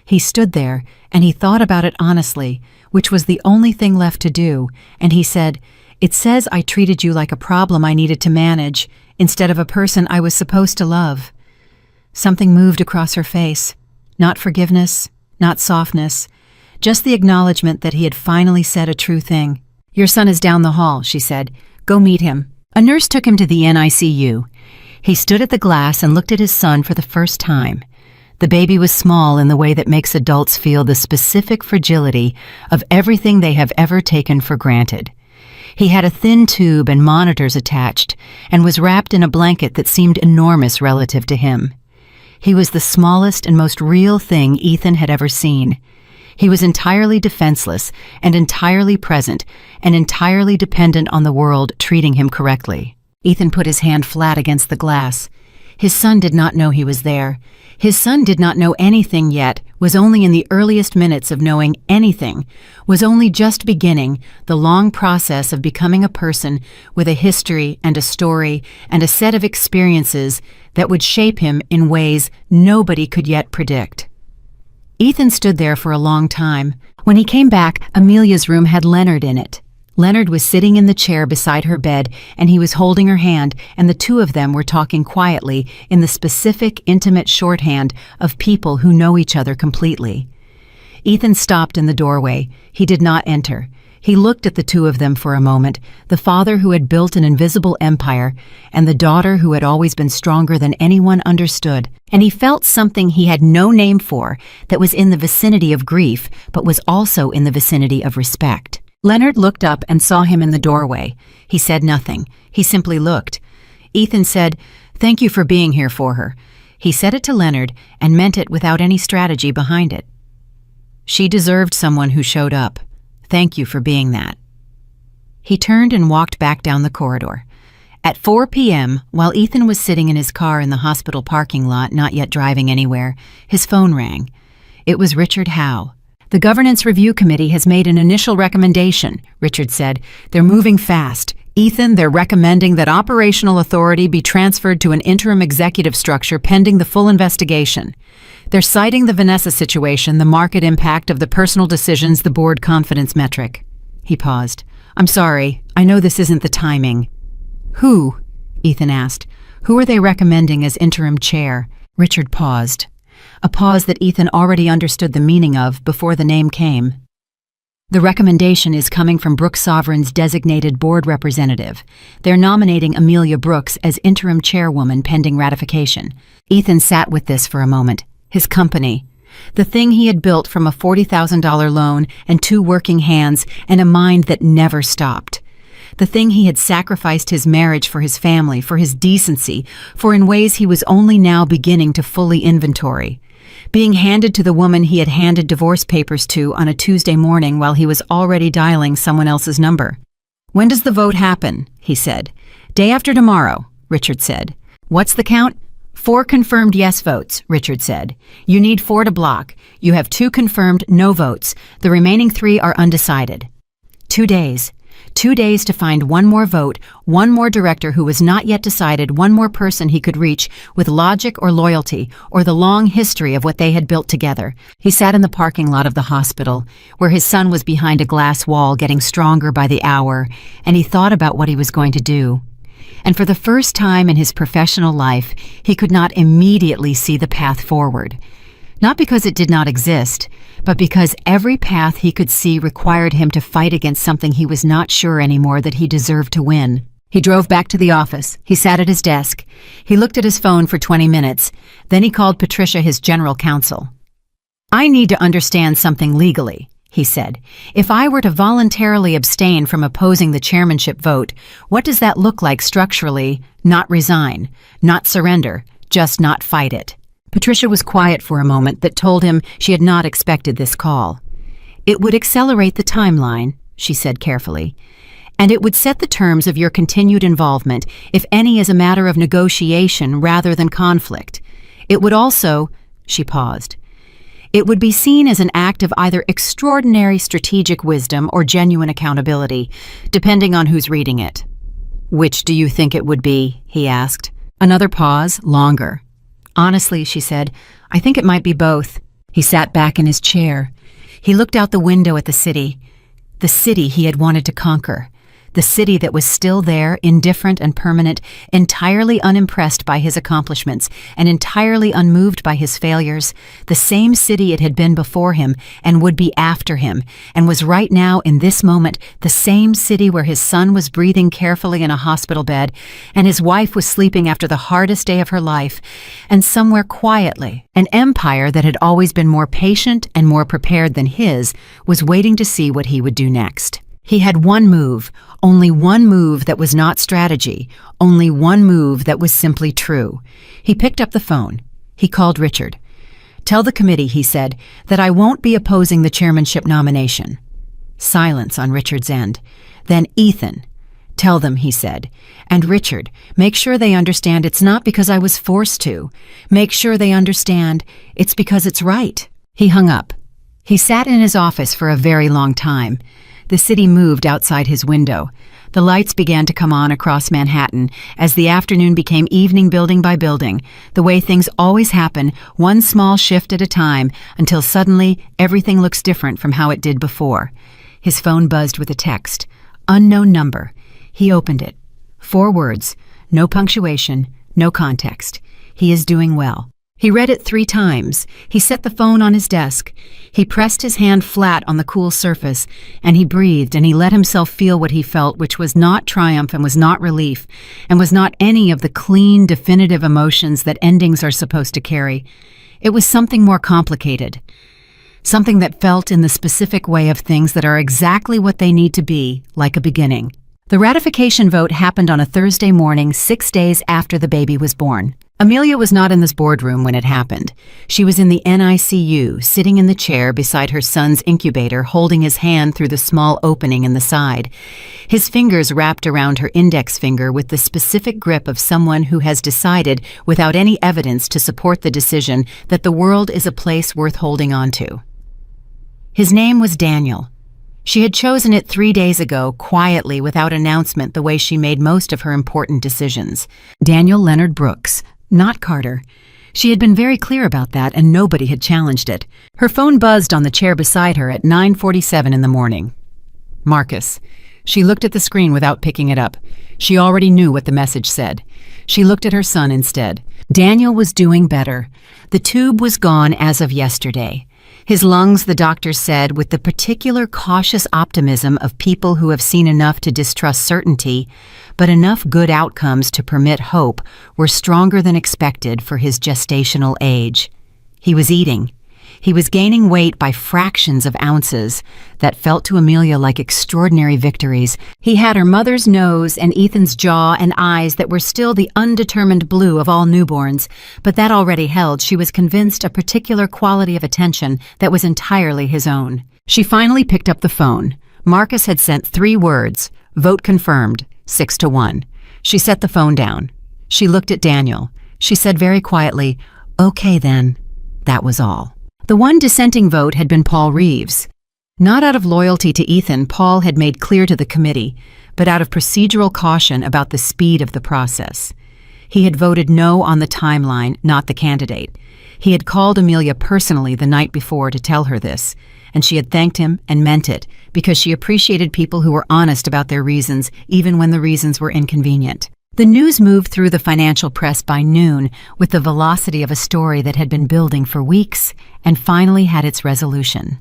He stood there, and he thought about it honestly, which was the only thing left to do, and he said, "It says I treated you like a problem I needed to manage, instead of a person I was supposed to love." Something moved across her face. Not forgiveness, not softness, just the acknowledgement that he had finally said a true thing. "Your son is down the hall," she said. "Go meet him." A nurse took him to the NICU. He stood at the glass and looked at his son for the first time. The baby was small in the way that makes adults feel the specific fragility of everything they have ever taken for granted. He had a thin tube and monitors attached, and was wrapped in a blanket that seemed enormous relative to him. He was the smallest and most real thing Ethan had ever seen. He was entirely defenseless and entirely present and entirely dependent on the world treating him correctly. Ethan put his hand flat against the glass. His son did not know he was there. His son did not know anything yet, was only in the earliest minutes of knowing anything, was only just beginning the long process of becoming a person with a history and a story and a set of experiences that would shape him in ways nobody could yet predict. Ethan stood there for a long time. When he came back, Amelia's room had Leonard in it. Leonard was sitting in the chair beside her bed, and he was holding her hand, and the two of them were talking quietly in the specific, intimate shorthand of people who know each other completely. Ethan stopped in the doorway. He did not enter. He looked at the two of them for a moment, the father who had built an invisible empire, and the daughter who had always been stronger than anyone understood, and he felt something he had no name for that was in the vicinity of grief, but was also in the vicinity of respect. Leonard looked up and saw him in the doorway. He said nothing. He simply looked. Ethan said, "Thank you for being here for her." He said it to Leonard and meant it without any strategy behind it. She deserved someone who showed up. Thank you for being that. He turned and walked back down the corridor. At 4 p.m., while Ethan was sitting in his car in the hospital parking lot, not yet driving anywhere, his phone rang. It was Richard Howe. "The Governance Review Committee has made an initial recommendation," Richard said. "They're moving fast. Ethan, they're recommending that operational authority be transferred to an interim executive structure pending the full investigation. They're citing the Vanessa situation, the market impact of the personal decisions, the board confidence metric." He paused. "I'm sorry. I know this isn't the timing." "Who?" Ethan asked. "Who are they recommending as interim chair?" Richard paused. A pause that Ethan already understood the meaning of before the name came. The recommendation is coming from Brooks Sovereign's designated board representative. They're nominating Amelia Brooks as interim chairwoman pending ratification. Ethan sat with this for a moment. His company. The thing he had built from a $40,000 loan and 2 working hands and a mind that never stopped. The thing he had sacrificed his marriage for his family, for his decency, for in ways he was only now beginning to fully inventory. Being handed to the woman he had handed divorce papers to on a Tuesday morning while he was already dialing someone else's number. "When does the vote happen?" he said. "Day after tomorrow," Richard said. "What's the count?" 4 confirmed yes votes, Richard said. "You need 4 to block. You have 2 confirmed no votes. The remaining 3 are undecided." 2 days. 2 days to find 1 more vote, 1 more director who was not yet decided, 1 more person he could reach with logic or loyalty or the long history of what they had built together. He sat in the parking lot of the hospital, where his son was behind a glass wall getting stronger by the hour, and he thought about what he was going to do. And for the first time in his professional life, he could not immediately see the path forward. Not because it did not exist, but because every path he could see required him to fight against something he was not sure anymore that he deserved to win. He drove back to the office. He sat at his desk. He looked at his phone for 20 minutes. Then he called Patricia, his general counsel. "I need to understand something legally," he said. "If I were to voluntarily abstain from opposing the chairmanship vote, what does that look like structurally? Not resign, not surrender, just not fight it." Patricia was quiet for a moment that told him she had not expected this call. "It would accelerate the timeline," she said carefully, "and it would set the terms of your continued involvement, if any, as a matter of negotiation rather than conflict. It would also," she paused, "it would be seen as an act of either extraordinary strategic wisdom or genuine accountability, depending on who's reading it." "Which do you think it would be?" he asked. Another pause, longer. "Honestly," she said, "I think it might be both." He sat back in his chair. He looked out the window at the city he had wanted to conquer, the city that was still there, indifferent and permanent, entirely unimpressed by his accomplishments and entirely unmoved by his failures, the same city it had been before him and would be after him, and was right now, in this moment, the same city where his son was breathing carefully in a hospital bed and his wife was sleeping after the hardest day of her life, and somewhere quietly, an empire that had always been more patient and more prepared than his was waiting to see what he would do next. He had one move, only one move that was not strategy, only one move that was simply true. He picked up the phone. He called Richard. "Tell the committee," he said, "that I won't be opposing the chairmanship nomination." Silence on Richard's end. Then, "Ethan, tell them," he said. "And Richard, make sure they understand it's not because I was forced to. Make sure they understand it's because it's right." He hung up. He sat in his office for a very long time. The city moved outside his window. The lights began to come on across Manhattan as the afternoon became evening, building by building, the way things always happen, one small shift at a time, until suddenly everything looks different from how it did before. His phone buzzed with a text. Unknown number. He opened it. 4 words. No punctuation, no context. He is doing well. He read it 3 times. He set the phone on his desk. He pressed his hand flat on the cool surface, and he breathed, and he let himself feel what he felt, which was not triumph and was not relief, and was not any of the clean, definitive emotions that endings are supposed to carry. It was something more complicated. Something that felt in the specific way of things that are exactly what they need to be, like a beginning. The ratification vote happened on a Thursday morning, 6 days after the baby was born. Amelia was not in this boardroom when it happened. She was in the NICU, sitting in the chair beside her son's incubator, holding his hand through the small opening in the side. His fingers wrapped around her index finger with the specific grip of someone who has decided, without any evidence to support the decision, that the world is a place worth holding on to. His name was Daniel. She had chosen it 3 days ago, quietly, without announcement, the way she made most of her important decisions. Daniel Leonard Brooks. Not Carter. She had been very clear about that, and nobody had challenged it. Her phone buzzed on the chair beside her at 9:47 in the morning. Marcus. She looked at the screen without picking it up. She already knew what the message said. She looked at her son instead. Daniel was doing better. The tube was gone as of yesterday. His lungs, the doctor said, with the particular cautious optimism of people who have seen enough to distrust certainty, but enough good outcomes to permit hope, were stronger than expected for his gestational age. He was eating. He was gaining weight by fractions of ounces that felt to Amelia like extraordinary victories. He had her mother's nose and Ethan's jaw and eyes that were still the undetermined blue of all newborns, but that already held, she was convinced, a particular quality of attention that was entirely his own. She finally picked up the phone. Marcus had sent 3 words: vote confirmed, 6-1. She set the phone down. She looked at Daniel. She said very quietly, "Okay then." That was all. The one dissenting vote had been Paul Reeves. Not out of loyalty to Ethan, Paul had made clear to the committee, but out of procedural caution about the speed of the process. He had voted no on the timeline, not the candidate. He had called Amelia personally the night before to tell her this, and she had thanked him and meant it, because she appreciated people who were honest about their reasons, even when the reasons were inconvenient. The news moved through the financial press by noon with the velocity of a story that had been building for weeks and finally had its resolution.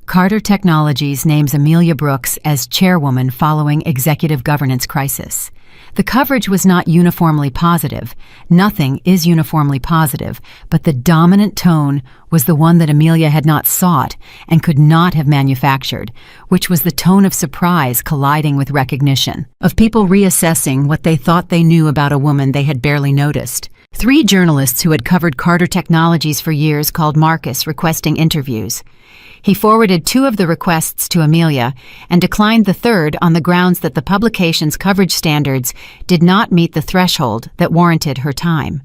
Carter Technologies names Amelia Brooks as chairwoman following executive governance crisis. The coverage was not uniformly positive. Nothing is uniformly positive, but the dominant tone was the one that Amelia had not sought and could not have manufactured, which was the tone of surprise colliding with recognition, of people reassessing what they thought they knew about a woman they had barely noticed. 3 journalists who had covered Carter Technologies for years called Marcus requesting interviews. He forwarded 2 of the requests to Amelia and declined the 3rd on the grounds that the publication's coverage standards did not meet the threshold that warranted her time.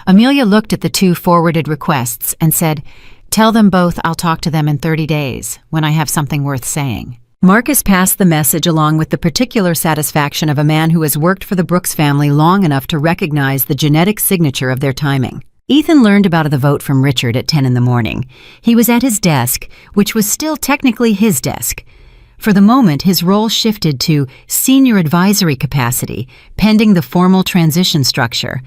Amelia looked at the 2 forwarded requests and said, "Tell them both I'll talk to them in 30 days, when I have something worth saying." Marcus passed the message along with the particular satisfaction of a man who has worked for the Brooks family long enough to recognize the genetic signature of their timing. Ethan learned about the vote from Richard at 10 in the morning. He was at his desk, which was still technically his desk. For the moment, his role shifted to senior advisory capacity, pending the formal transition structure.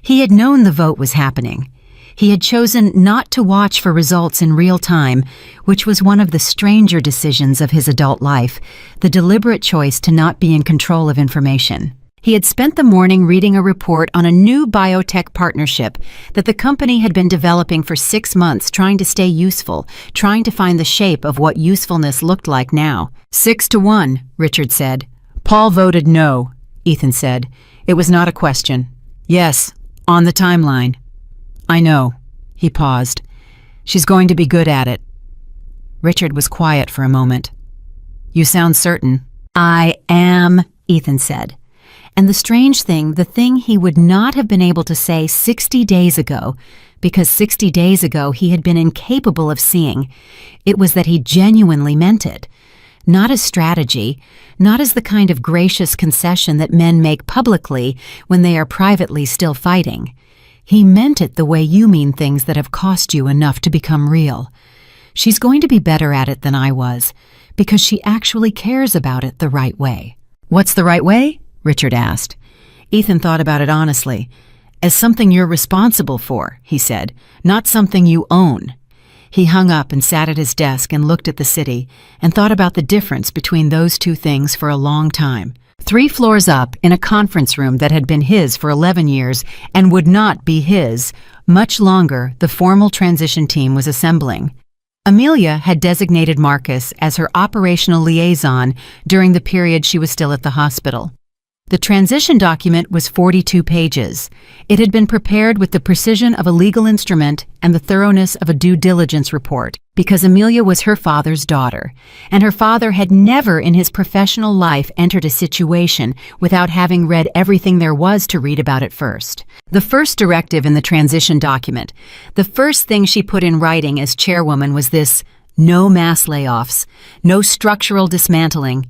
He had known the vote was happening. He had chosen not to watch for results in real time, which was one of the stranger decisions of his adult life, the deliberate choice to not be in control of information. He had spent the morning reading a report on a new biotech partnership that the company had been developing for 6 months, trying to stay useful, trying to find the shape of what usefulness looked like now. 6-1, Richard said. Paul voted no, Ethan said. It was not a question. Yes, on the timeline. I know. He paused. She's going to be good at it. Richard was quiet for a moment. You sound certain. I am, Ethan said. And the strange thing, the thing he would not have been able to say 60 days ago, because 60 days ago he had been incapable of seeing, it was that he genuinely meant it. Not as strategy, not as the kind of gracious concession that men make publicly when they are privately still fighting. He meant it the way you mean things that have cost you enough to become real. She's going to be better at it than I was, because she actually cares about it the right way. What's the right way? Richard asked. Ethan thought about it honestly. As something you're responsible for, he said, not something you own. He hung up and sat at his desk and looked at the city and thought about the difference between those 2 things for a long time. 3 floors up, in a conference room that had been his for 11 years and would not be his much longer, the formal transition team was assembling. Amelia had designated Marcus as her operational liaison during the period she was still at the hospital. The transition document was 42 pages. It had been prepared with the precision of a legal instrument and the thoroughness of a due diligence report, because Amelia was her father's daughter, and her father had never in his professional life entered a situation without having read everything there was to read about it first. The first directive in the transition document, the first thing she put in writing as chairwoman was this: no mass layoffs, no structural dismantling.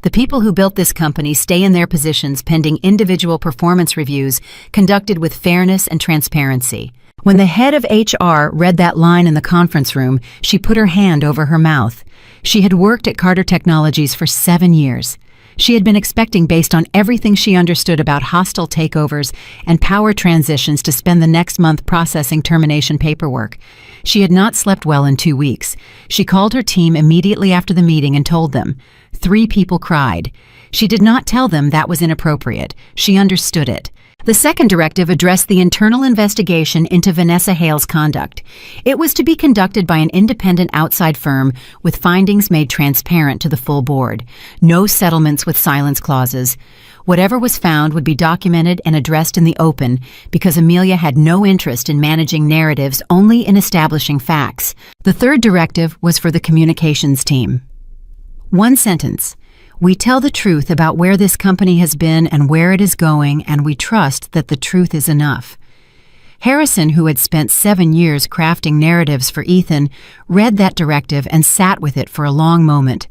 The people who built this company stay in their positions pending individual performance reviews conducted with fairness and transparency. When the head of HR read that line in the conference room, she put her hand over her mouth. She had worked at Carter Technologies for 7 years. She had been expecting, based on everything she understood about hostile takeovers and power transitions, to spend the next month processing termination paperwork. She had not slept well in 2 weeks. She called her team immediately after the meeting and told them. 3 people cried. She did not tell them that was inappropriate. She understood it. The second directive addressed the internal investigation into Vanessa Hale's conduct. It was to be conducted by an independent outside firm with findings made transparent to the full board. No settlements with silence clauses. Whatever was found would be documented and addressed in the open, because Amelia had no interest in managing narratives, only in establishing facts. The third directive was for the communications team. 1 sentence. We tell the truth about where this company has been and where it is going, and we trust that the truth is enough. Harrison, who had spent 7 years crafting narratives for Ethan, read that directive and sat with it for a long moment.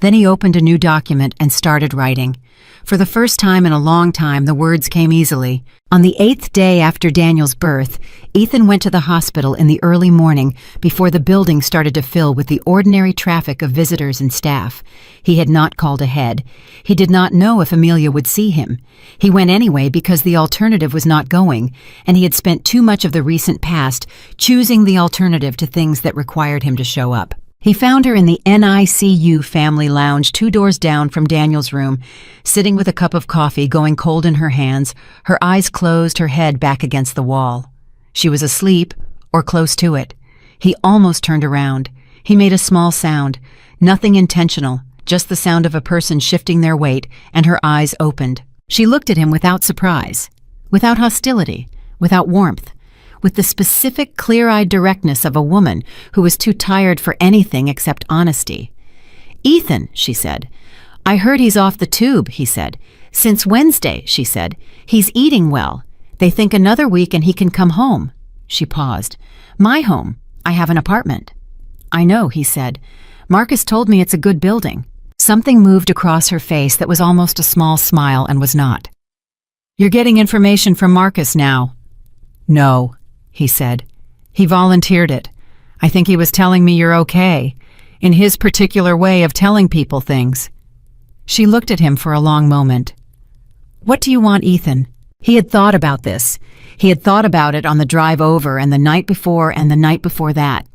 Then he opened a new document and started writing. For the first time in a long time, the words came easily. On the 8th day after Daniel's birth, Ethan went to the hospital in the early morning before the building started to fill with the ordinary traffic of visitors and staff. He had not called ahead. He did not know if Amelia would see him. He went anyway because the alternative was not going, and he had spent too much of the recent past choosing the alternative to things that required him to show up. He found her in the NICU family lounge 2 doors down from Daniel's room, sitting with a cup of coffee going cold in her hands, her eyes closed, her head back against the wall. She was asleep, or close to it. He almost turned around. He made a small sound, nothing intentional, just the sound of a person shifting their weight, and her eyes opened. She looked at him without surprise, without hostility, without warmth, with the specific, clear-eyed directness of a woman who was too tired for anything except honesty. "Ethan," she said. "I heard he's off the tube," he said. "Since Wednesday," she said. "He's eating well. They think another week and he can come home." She paused. "My home. I have an apartment." "I know," he said. "Marcus told me it's a good building." Something moved across her face that was almost a small smile and was not. "You're getting information from Marcus now." "No," he said. "He volunteered it. I think he was telling me you're okay, in his particular way of telling people things." She looked at him for a long moment. "What do you want, Ethan?" He had thought about this. He had thought about it on the drive over and the night before and the night before that.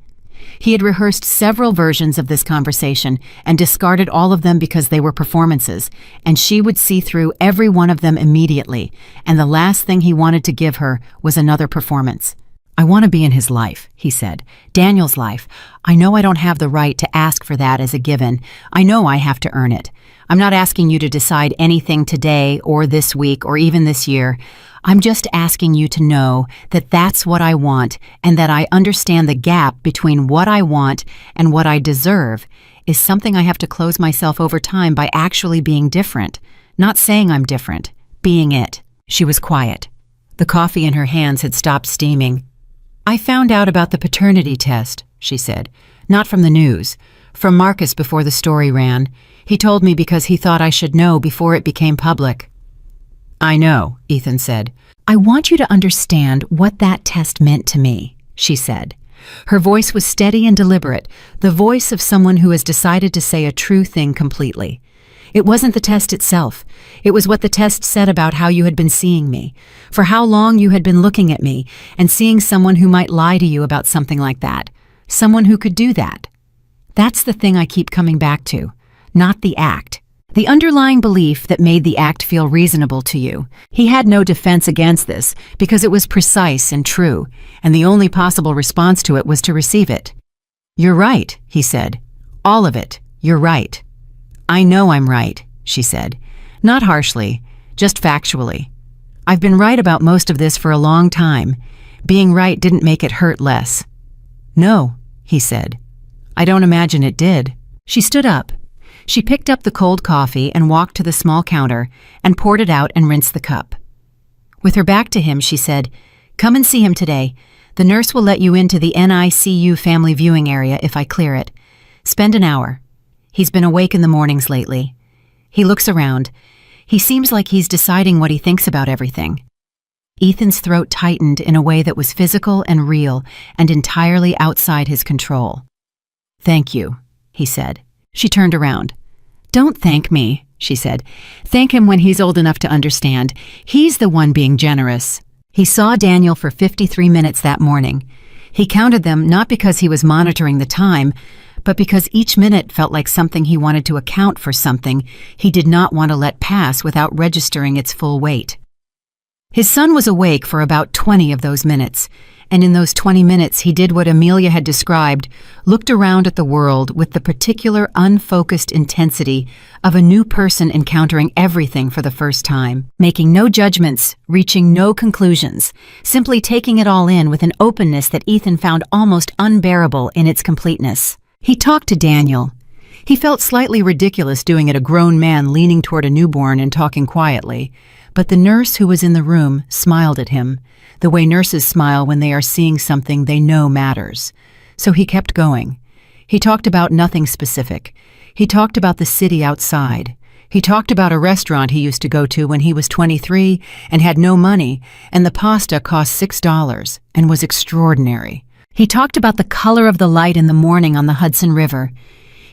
He had rehearsed several versions of this conversation and discarded all of them because they were performances, and she would see through every one of them immediately, and the last thing he wanted to give her was another performance. "I want to be in his life," he said. "Daniel's life. I know I don't have the right to ask for that as a given. I know I have to earn it. I'm not asking you to decide anything today or this week or even this year. I'm just asking you to know that that's what I want, and that I understand the gap between what I want and what I deserve is something I have to close myself over time by actually being different. Not saying I'm different, being it." She was quiet. The coffee in her hands had stopped steaming. "I found out about the paternity test," she said. "Not from the news. From Marcus before the story ran. He told me because he thought I should know before it became public." "I know," Ethan said. "I want you to understand what that test meant to me," she said. Her voice was steady and deliberate, the voice of someone who has decided to say a true thing completely. It wasn't the test itself. It was what the test said about how you had been seeing me, for how long you had been looking at me and seeing someone who might lie to you about something like that, someone who could do that. That's the thing I keep coming back to, not the act. The underlying belief that made the act feel reasonable to you. He had no defense against this because it was precise and true, and the only possible response to it was to receive it. "You're right," he said. "All of it. You're right." "I know I'm right," she said. Not harshly, just factually. "I've been right about most of this for a long time. Being right didn't make it hurt less." "No," he said. "I don't imagine it did." She stood up. She picked up the cold coffee and walked to the small counter and poured it out and rinsed the cup. With her back to him, she said, "Come and see him today. The nurse will let you into the NICU family viewing area if I clear it. Spend an hour. He's been awake in the mornings lately." He looks around. He seems like he's deciding what he thinks about everything. Ethan's throat tightened in a way that was physical and real and entirely outside his control. "Thank you," he said. She turned around. "Don't thank me," she said. "Thank him when he's old enough to understand. He's the one being generous." He saw Daniel for 53 minutes that morning. He counted them not because he was monitoring the time, but because each minute felt like something he wanted to account for, something he did not want to let pass without registering its full weight. His son was awake for about 20 of those minutes, and in those 20 minutes he did what Amelia had described, looked around at the world with the particular unfocused intensity of a new person encountering everything for the first time, making no judgments, reaching no conclusions, simply taking it all in with an openness that Ethan found almost unbearable in its completeness. He talked to Daniel. He felt slightly ridiculous doing it, a grown man leaning toward a newborn and talking quietly, but the nurse who was in the room smiled at him, the way nurses smile when they are seeing something they know matters. So he kept going. He talked about nothing specific. He talked about the city outside. He talked about a restaurant he used to go to when he was 23 and had no money, and the pasta cost $6 and was extraordinary. He talked about the color of the light in the morning on the Hudson River.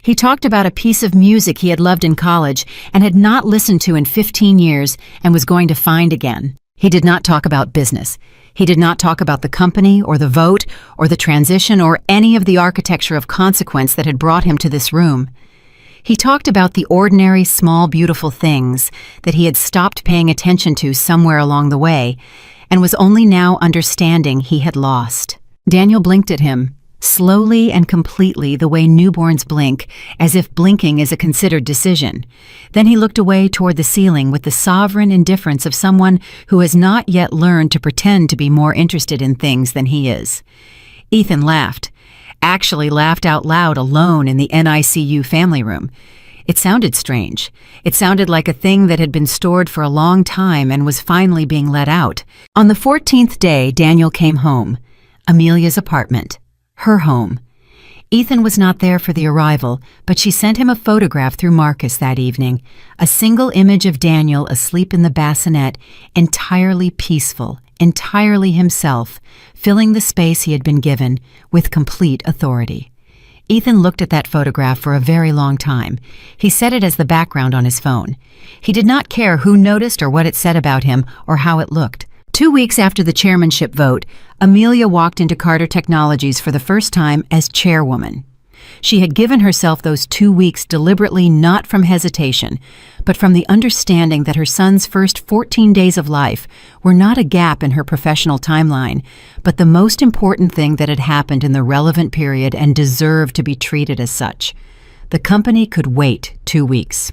He talked about a piece of music he had loved in college and had not listened to in 15 years and was going to find again. He did not talk about business. He did not talk about the company or the vote or the transition or any of the architecture of consequence that had brought him to this room. He talked about the ordinary, small, beautiful things that he had stopped paying attention to somewhere along the way and was only now understanding he had lost. Daniel blinked at him, slowly and completely, the way newborns blink, as if blinking is a considered decision. Then he looked away toward the ceiling with the sovereign indifference of someone who has not yet learned to pretend to be more interested in things than he is. Ethan laughed, actually laughed out loud alone in the NICU family room. It sounded strange. It sounded like a thing that had been stored for a long time and was finally being let out. On the 14th day, Daniel came home. Amelia's apartment. Her home. Ethan was not there for the arrival, but she sent him a photograph through Marcus that evening, a single image of Daniel asleep in the bassinet, entirely peaceful, entirely himself, filling the space he had been given with complete authority. Ethan looked at that photograph for a very long time. He set it as the background on his phone. He did not care who noticed or what it said about him or how it looked. 2 weeks after the chairmanship vote, Amelia walked into Carter Technologies for the first time as chairwoman. She had given herself those 2 weeks deliberately, not from hesitation, but from the understanding that her son's first 14 days of life were not a gap in her professional timeline, but the most important thing that had happened in the relevant period and deserved to be treated as such. The company could wait 2 weeks.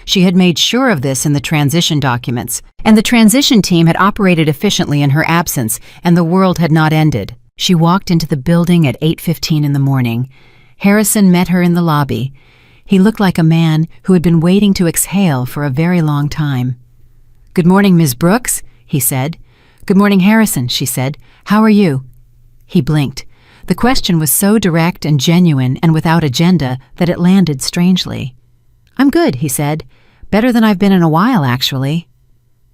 She had made sure of this in the transition documents, and the transition team had operated efficiently in her absence, and the world had not ended. She walked into the building at 8:15 in the morning. Harrison met her in the lobby. He looked like a man who had been waiting to exhale for a very long time. "Good morning, Ms. Brooks," he said. "Good morning, Harrison," she said. "How are you?" He blinked. The question was so direct and genuine and without agenda that it landed strangely. "I'm good," he said. "Better than I've been in a while, actually."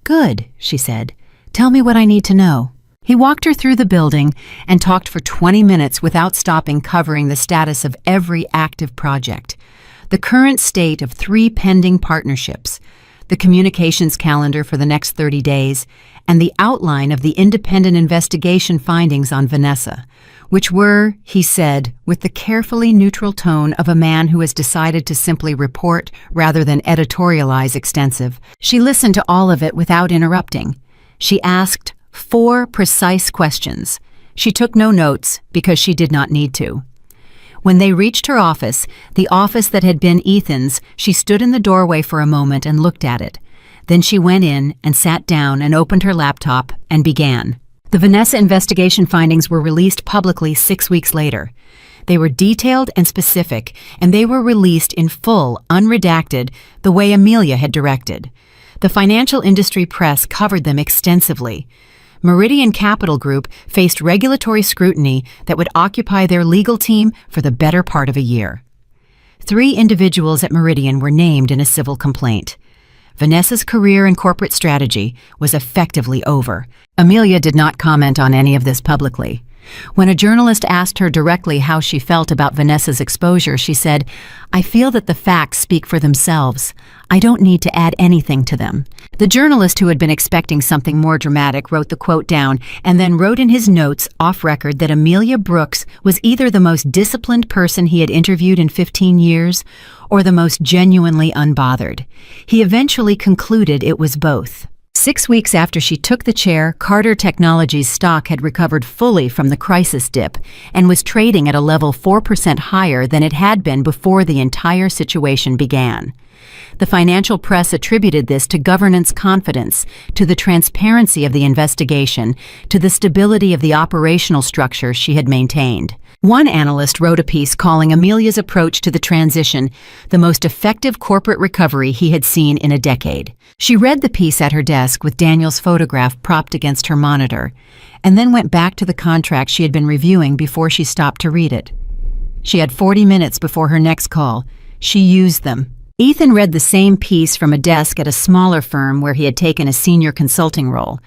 "Good," she said. "Tell me what I need to know." He walked her through the building and talked for 20 minutes without stopping, covering the status of every active project, the current state of 3 pending partnerships, the communications calendar for the next 30 days, and the outline of the independent investigation findings on Vanessa, which were, he said, with the carefully neutral tone of a man who has decided to simply report rather than editorialize extensive. She listened to all of it without interrupting. She asked 4 precise questions. She took no notes because she did not need to. When they reached her office, the office that had been Ethan's, she stood in the doorway for a moment and looked at it. Then she went in and sat down and opened her laptop and began. The Vanessa investigation findings were released publicly 6 weeks later. They were detailed and specific, and they were released in full, unredacted, the way Amelia had directed. The financial industry press covered them extensively. Meridian Capital Group faced regulatory scrutiny that would occupy their legal team for the better part of a year. 3 individuals at Meridian were named in a civil complaint. Vanessa's career in corporate strategy was effectively over. Amelia did not comment on any of this publicly. When a journalist asked her directly how she felt about Vanessa's exposure, she said, "I feel that the facts speak for themselves. I don't need to add anything to them." The journalist, who had been expecting something more dramatic, wrote the quote down and then wrote in his notes off record that Amelia Brooks was either the most disciplined person he had interviewed in 15 years or the most genuinely unbothered. He eventually concluded it was both. 6 weeks after she took the chair, Carter Technologies stock had recovered fully from the crisis dip and was trading at a level 4% higher than it had been before the entire situation began. The financial press attributed this to governance confidence, to the transparency of the investigation, to the stability of the operational structure she had maintained. One analyst wrote a piece calling Amelia's approach to the transition the most effective corporate recovery he had seen in a decade. She read the piece at her desk with Daniel's photograph propped against her monitor, and then went back to the contract she had been reviewing before she stopped to read it. She had 40 minutes before her next call. She used them. Ethan read the same piece from a desk at a smaller firm where he had taken a senior consulting role.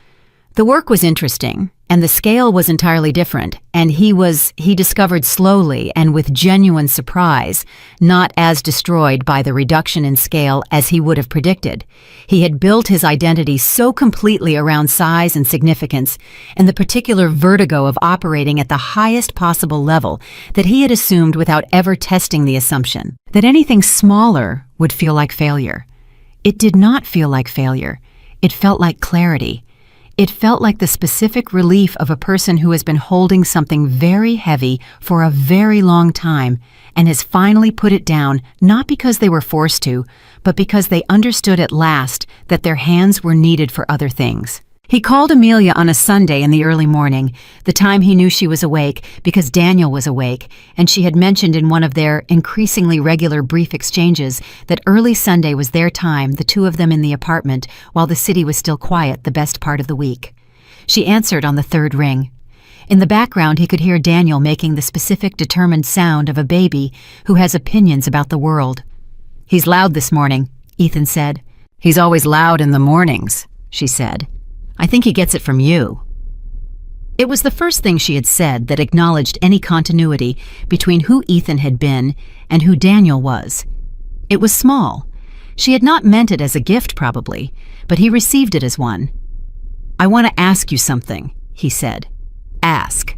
The work was interesting, and the scale was entirely different, and he discovered slowly and with genuine surprise, not as destroyed by the reduction in scale as he would have predicted. He had built his identity so completely around size and significance, and the particular vertigo of operating at the highest possible level, that he had assumed without ever testing the assumption that anything smaller would feel like failure. It did not feel like failure. It felt like clarity. It felt like the specific relief of a person who has been holding something very heavy for a very long time and has finally put it down, not because they were forced to, but because they understood at last that their hands were needed for other things. He called Amelia on a Sunday in the early morning, the time he knew she was awake because Daniel was awake, and she had mentioned in one of their increasingly regular brief exchanges that early Sunday was their time, the two of them in the apartment, while the city was still quiet the best part of the week. She answered on the third ring. In the background, he could hear Daniel making the specific, determined sound of a baby who has opinions about the world. "He's loud this morning," Ethan said. "He's always loud in the mornings," she said. "I think he gets it from you." It was the first thing she had said that acknowledged any continuity between who Ethan had been and who Daniel was. It was small. She had not meant it as a gift, probably, but he received it as one. "I want to ask you something," he said. "Ask."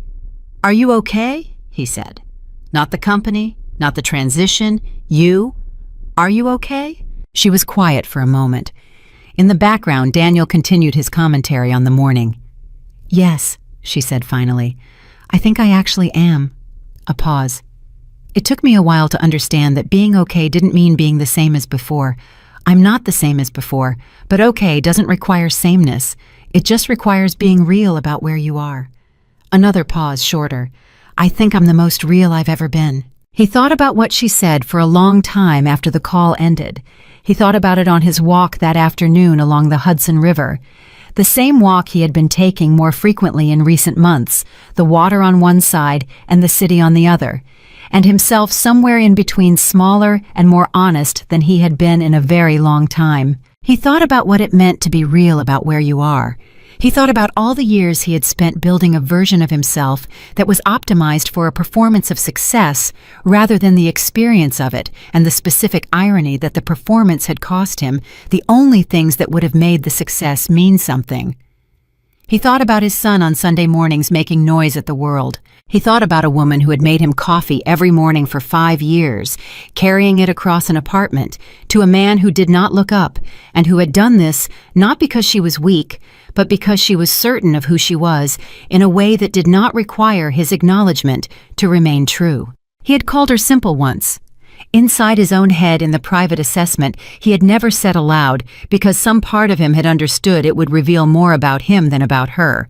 "Are you okay?" he said. "Not the company, not the transition, you. Are you okay?" She was quiet for a moment. In the background, Daniel continued his commentary on the morning. "Yes," she said finally. "I think I actually am." A pause. "It took me a while to understand that being okay didn't mean being the same as before. I'm not the same as before, but okay doesn't require sameness. It just requires being real about where you are." Another pause, shorter. "I think I'm the most real I've ever been." He thought about what she said for a long time after the call ended. He thought about it on his walk that afternoon along the Hudson River. The same walk he had been taking more frequently in recent months, the water on one side and the city on the other, and himself somewhere in between, smaller and more honest than he had been in a very long time. He thought about what it meant to be real about where you are. He thought about all the years he had spent building a version of himself that was optimized for a performance of success rather than the experience of it, and the specific irony that the performance had cost him the only things that would have made the success mean something. He thought about his son on Sunday mornings making noise at the world. He thought about a woman who had made him coffee every morning for 5 years, carrying it across an apartment, to a man who did not look up, and who had done this not because she was weak, but because she was certain of who she was, in a way that did not require his acknowledgement to remain true. He had called her simple once. Inside his own head in the private assessment, he had never said aloud, because some part of him had understood it would reveal more about him than about her.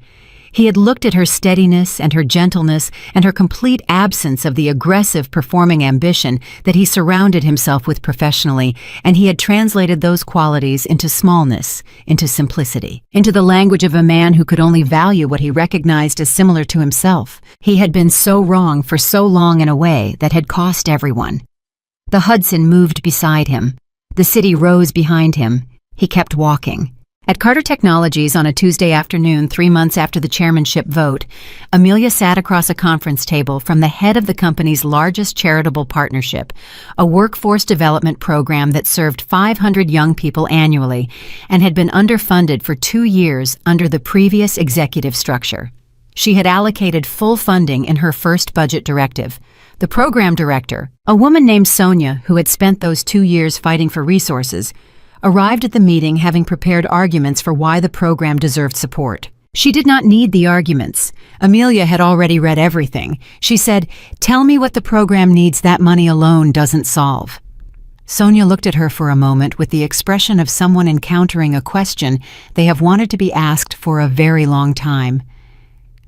He had looked at her steadiness and her gentleness and her complete absence of the aggressive performing ambition that he surrounded himself with professionally, and he had translated those qualities into smallness, into simplicity, into the language of a man who could only value what he recognized as similar to himself. He had been so wrong for so long in a way that had cost everyone. The Hudson moved beside him. The city rose behind him. He kept walking. At Carter Technologies on a Tuesday afternoon, 3 months after the chairmanship vote, Amelia sat across a conference table from the head of the company's largest charitable partnership, a workforce development program that served 500 young people annually and had been underfunded for 2 years under the previous executive structure. She had allocated full funding in her first budget directive. The program director, a woman named Sonia who had spent those 2 years fighting for resources, arrived at the meeting having prepared arguments for why the program deserved support. She did not need the arguments. Amelia had already read everything. She said, "Tell me what the program needs that money alone doesn't solve." Sonia looked at her for a moment with the expression of someone encountering a question they have wanted to be asked for a very long time.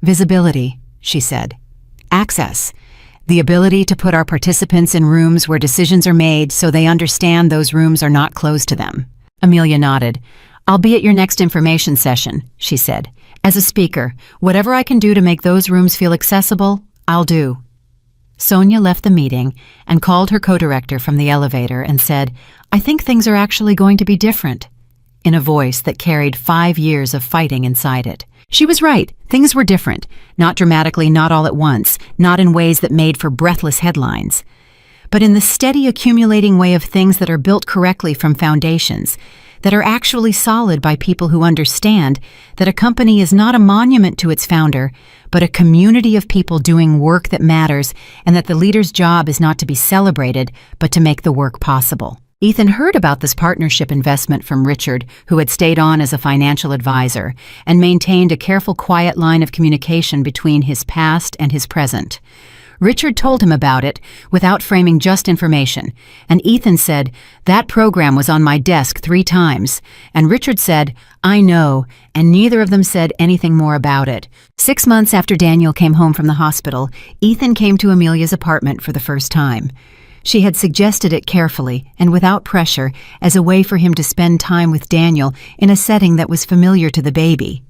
"Visibility," she said. "Access. The ability to put our participants in rooms where decisions are made so they understand those rooms are not closed to them." Amelia nodded. "I'll be at your next information session," she said. "As a speaker, whatever I can do to make those rooms feel accessible, I'll do." Sonia left the meeting and called her co-director from the elevator and said, "I think things are actually going to be different," in a voice that carried 5 years of fighting inside it. She was right. Things were different. Not dramatically, not all at once, not in ways that made for breathless headlines, but in the steady accumulating way of things that are built correctly from foundations, that are actually solid by people who understand that a company is not a monument to its founder, but a community of people doing work that matters, and that the leader's job is not to be celebrated, but to make the work possible. Ethan heard about this partnership investment from Richard, who had stayed on as a financial advisor and maintained a careful, quiet line of communication between his past and his present. Richard told him about it without framing just information, and Ethan said, "That program was on my desk 3 times." And Richard said, "I know," and neither of them said anything more about it. 6 months after Daniel came home from the hospital, Ethan came to Amelia's apartment for the first time. She had suggested it carefully and without pressure as a way for him to spend time with Daniel in a setting that was familiar to the baby.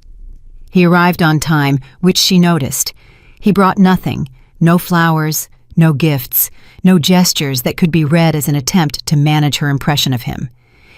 He arrived on time, which she noticed. He brought nothing, no flowers, no gifts, no gestures that could be read as an attempt to manage her impression of him.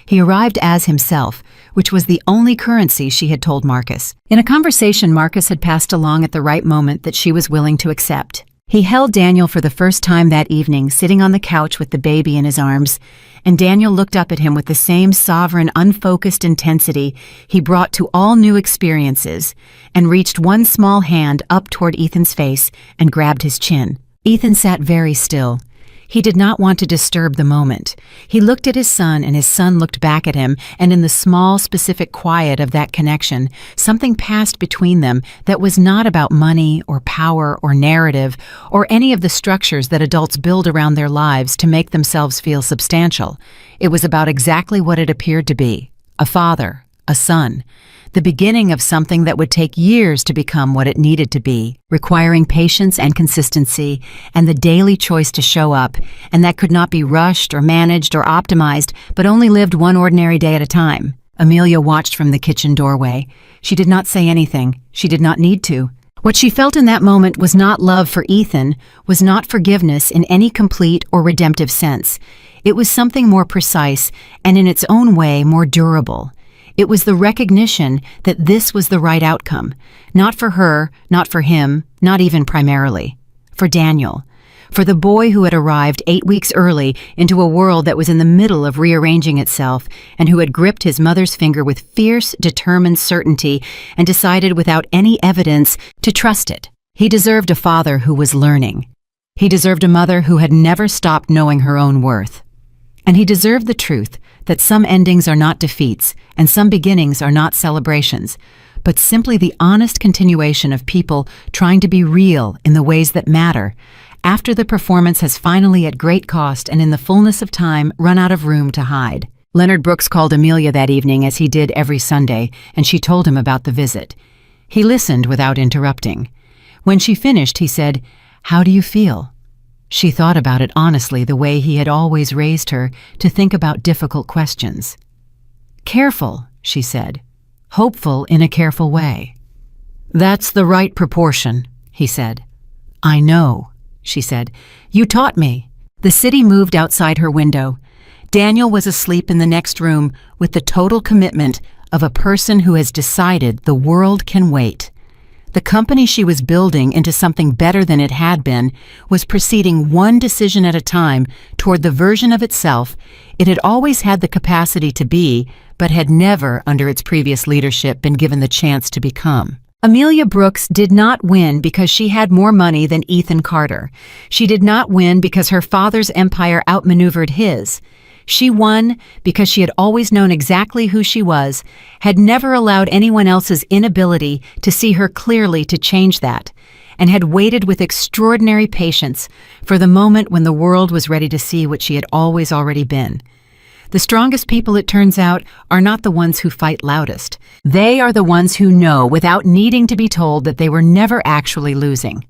He arrived as himself, which was the only currency she had told Marcus. In a conversation Marcus had passed along at the right moment that she was willing to accept. He held Daniel for the first time that evening, sitting on the couch with the baby in his arms, and Daniel looked up at him with the same sovereign, unfocused intensity he brought to all new experiences, and reached one small hand up toward Ethan's face and grabbed his chin. Ethan sat very still. He did not want to disturb the moment. He looked at his son, and his son looked back at him, and in the small, specific quiet of that connection, something passed between them that was not about money or power or narrative or any of the structures that adults build around their lives to make themselves feel substantial. It was about exactly what it appeared to be: a father, a son, the beginning of something that would take years to become what it needed to be, requiring patience and consistency and the daily choice to show up, and that could not be rushed or managed or optimized, but only lived one ordinary day at a time. Amelia watched from the kitchen doorway. She did not say anything. She did not need to. What she felt in that moment was not love for Ethan, was not forgiveness in any complete or redemptive sense. It was something more precise and in its own way more durable. It was the recognition that this was the right outcome, not for her, not for him, not even primarily. For Daniel, for the boy who had arrived 8 weeks early into a world that was in the middle of rearranging itself and who had gripped his mother's finger with fierce, determined certainty and decided without any evidence to trust it. He deserved a father who was learning. He deserved a mother who had never stopped knowing her own worth. And he deserved the truth that some endings are not defeats and some beginnings are not celebrations, but simply the honest continuation of people trying to be real in the ways that matter, after the performance has finally at great cost and in the fullness of time run out of room to hide. Leonard Brooks called Amelia that evening as he did every Sunday, and she told him about the visit. He listened without interrupting. When she finished, he said, "How do you feel?" She thought about it honestly, the way he had always raised her to think about difficult questions. "Careful," she said. "Hopeful in a careful way." "That's the right proportion," he said. "I know," she said. "You taught me." The city moved outside her window. Daniel was asleep in the next room with the total commitment of a person who has decided the world can wait. The company she was building into something better than it had been was proceeding one decision at a time toward the version of itself it had always had the capacity to be, but had never, under its previous leadership, been given the chance to become. Amelia Brooks did not win because she had more money than Ethan Carter. She did not win because her father's empire outmaneuvered his. She won because she had always known exactly who she was, had never allowed anyone else's inability to see her clearly to change that, and had waited with extraordinary patience for the moment when the world was ready to see what she had always already been. The strongest people, it turns out, are not the ones who fight loudest. They are the ones who know without needing to be told that they were never actually losing.